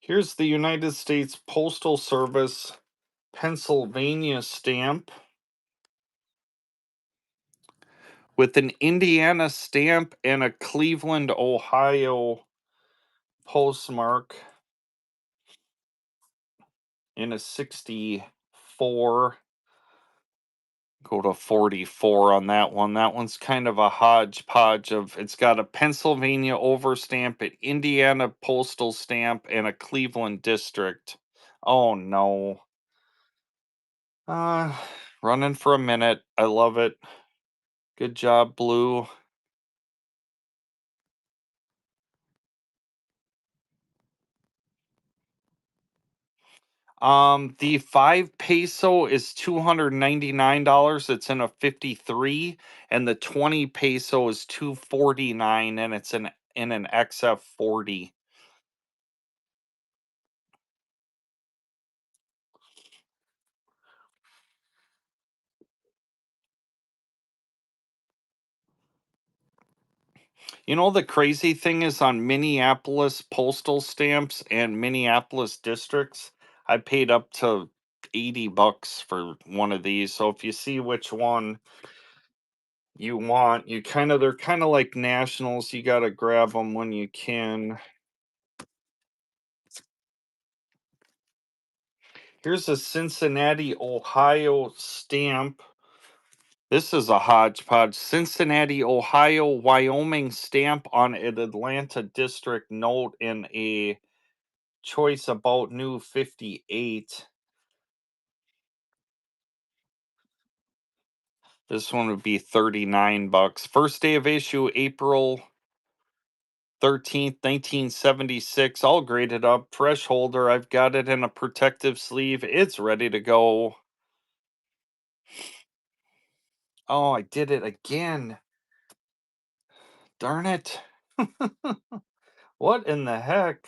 Here's the United States Postal Service Pennsylvania stamp with an Indiana stamp and a Cleveland, Ohio postmark in a 64. Go to 44 on that one. That one's kind of a hodgepodge of it's got a Pennsylvania overstamp, an Indiana postal stamp, and a Cleveland district. Oh no. Uh Running for a minute. I love it. Good job, Blue. The 5 peso is $299. It's in a 53, and the 20 peso is 249, and it's in an XF40. You know, the crazy thing is on Minneapolis postal stamps and Minneapolis districts, I paid up to $80 for one of these. So if you see which one you want, they're kind of like nationals. You got to grab them when you can. Here's a Cincinnati, Ohio stamp. This is a hodgepodge. Cincinnati, Ohio, Wyoming stamp on an Atlanta district note in a choice about new 58. This one would be $39. First day of issue, April 13th, 1976. All graded up, fresh holder. I've got it in a protective sleeve. It's ready to go. Oh, I did it again. Darn it. What in the heck?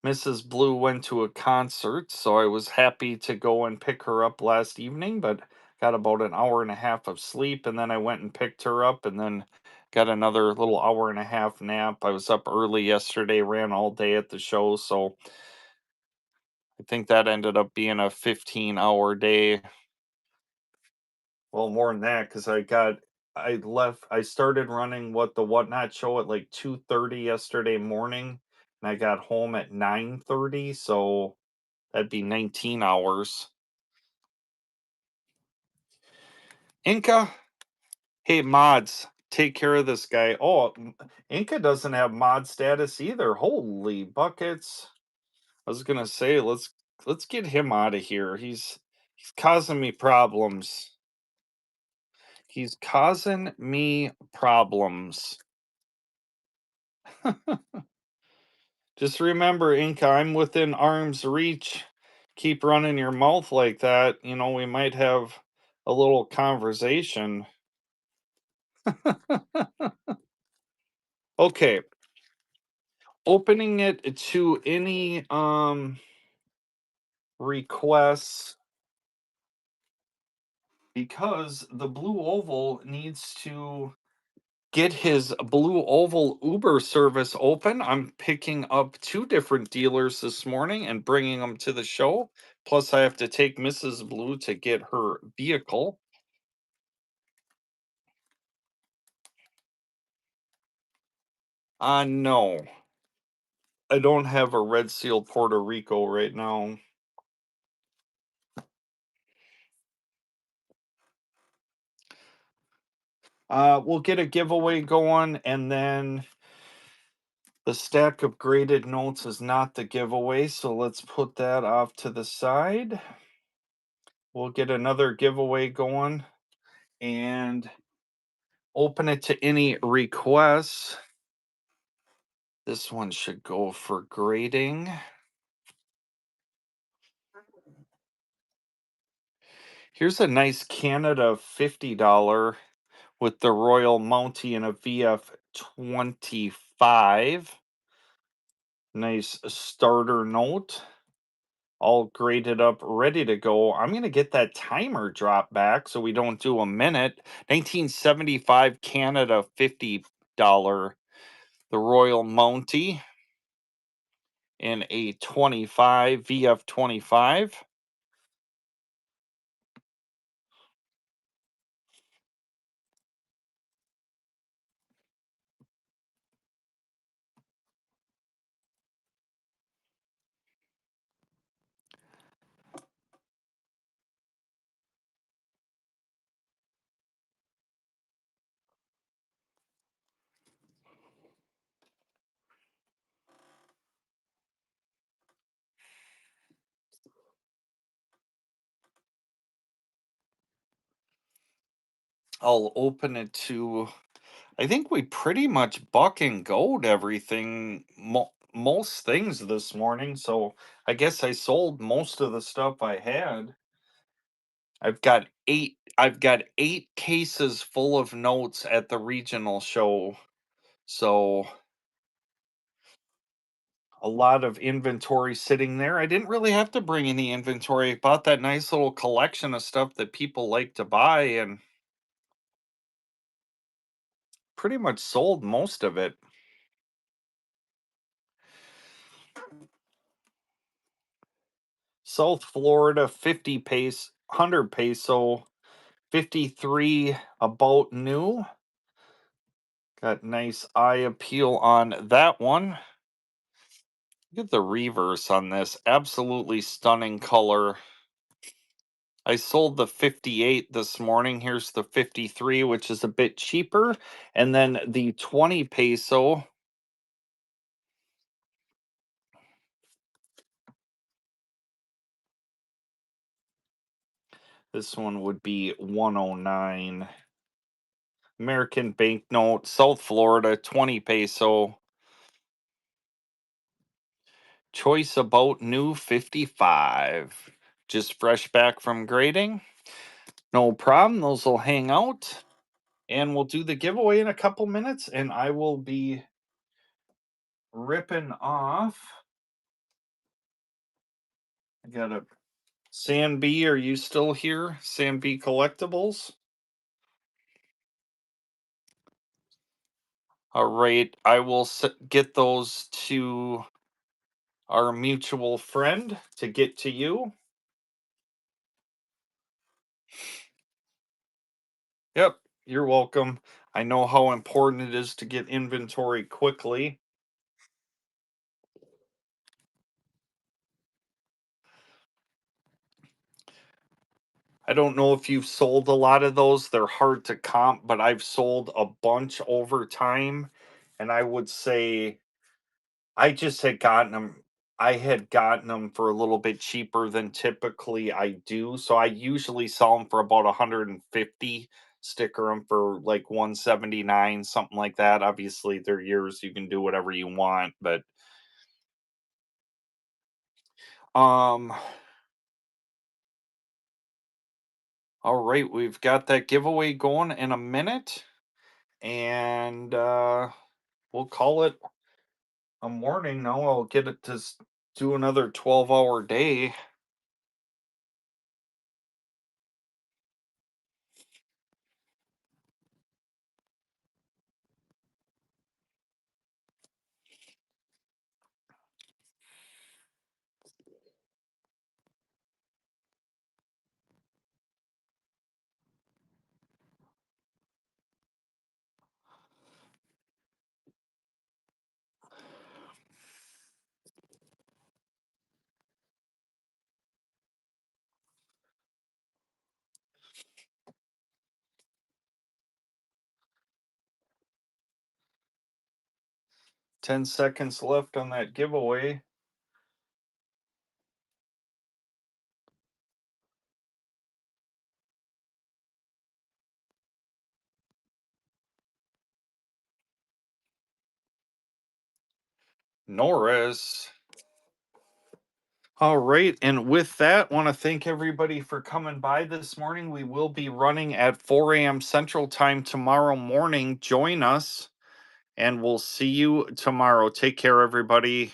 Mrs. Blue went to a concert, so I was happy to go and pick her up last evening, but got about an hour and a half of sleep, and then I went and picked her up, and then got another little hour and a half nap. I was up early yesterday, ran all day at the show, so I think that ended up being a 15-hour day. Well, more than that, because I started running the Whatnot show at like 2:30 yesterday morning, and I got home at 9:30, so that'd be 19 hours. Inca, hey mods, take care of this guy. Oh, Inca doesn't have mod status either. Holy buckets. I was gonna say let's get him out of here. He's causing me problems. He's causing me problems. Just remember, Inca, I'm within arm's reach. Keep running your mouth like that. We might have a little conversation. Okay, opening it to any requests because the Blue Oval needs to get his Blue Oval Uber service open. I'm picking up two different dealers this morning and bringing them to the show. Plus, I have to take Mrs. Blue to get her vehicle. No, I don't have a Red Seal Puerto Rico right now. We'll get a giveaway going, and then The stack of graded notes is not the giveaway, so let's put that off to the side. We'll get another giveaway going and open it to any requests. This one should go for grading. Here's a nice Canada $50 with the Royal Mountie and a VF 25. Nice starter note. All graded up, ready to go. I'm going to get that timer drop back so we don't do a minute. 1975 Canada $50. The Royal Mountie in a 25 VF 25. I'll open it to, I think we pretty much buck and gold everything, most things this morning. So I guess I sold most of the stuff I had. I've got eight cases full of notes at the regional show. So a lot of inventory sitting there. I didn't really have to bring any inventory. I bought that nice little collection of stuff that people like to buy and pretty much sold most of it. South Florida 50 pace, 100 peso, 53 about new. Got nice eye appeal on that one. Look at the reverse on this. Absolutely stunning color. I sold the 58 this morning. Here's the 53, which is a bit cheaper. And then the 20 peso. This one would be 109. American banknote, South Florida, 20 peso. Choice about new 55. Just fresh back from grading. No problem. Those will hang out. And we'll do the giveaway in a couple minutes. And I will be ripping off. I got a Sam B. Are you still here? Sam B. Collectibles. All right. I will get those to our mutual friend to get to you. Yep, you're welcome. I know how important it is to get inventory quickly. I don't know if you've sold a lot of those. They're hard to comp, but I've sold a bunch over time. And I would say I just had gotten them. I had gotten them for a little bit cheaper than typically I do. So I usually sell them for about 150, sticker them for like 179, something like that. Obviously, they're yours. You can do whatever you want, but um all right, we've got that giveaway going in a minute and we'll call it a morning now. I'll get it to do another 12-hour day. 10 seconds left on that giveaway. Norris. All right. And with that, want to thank everybody for coming by this morning. We will be running at 4 a.m. Central Time tomorrow morning. Join us, and we'll see you tomorrow. Take care, everybody.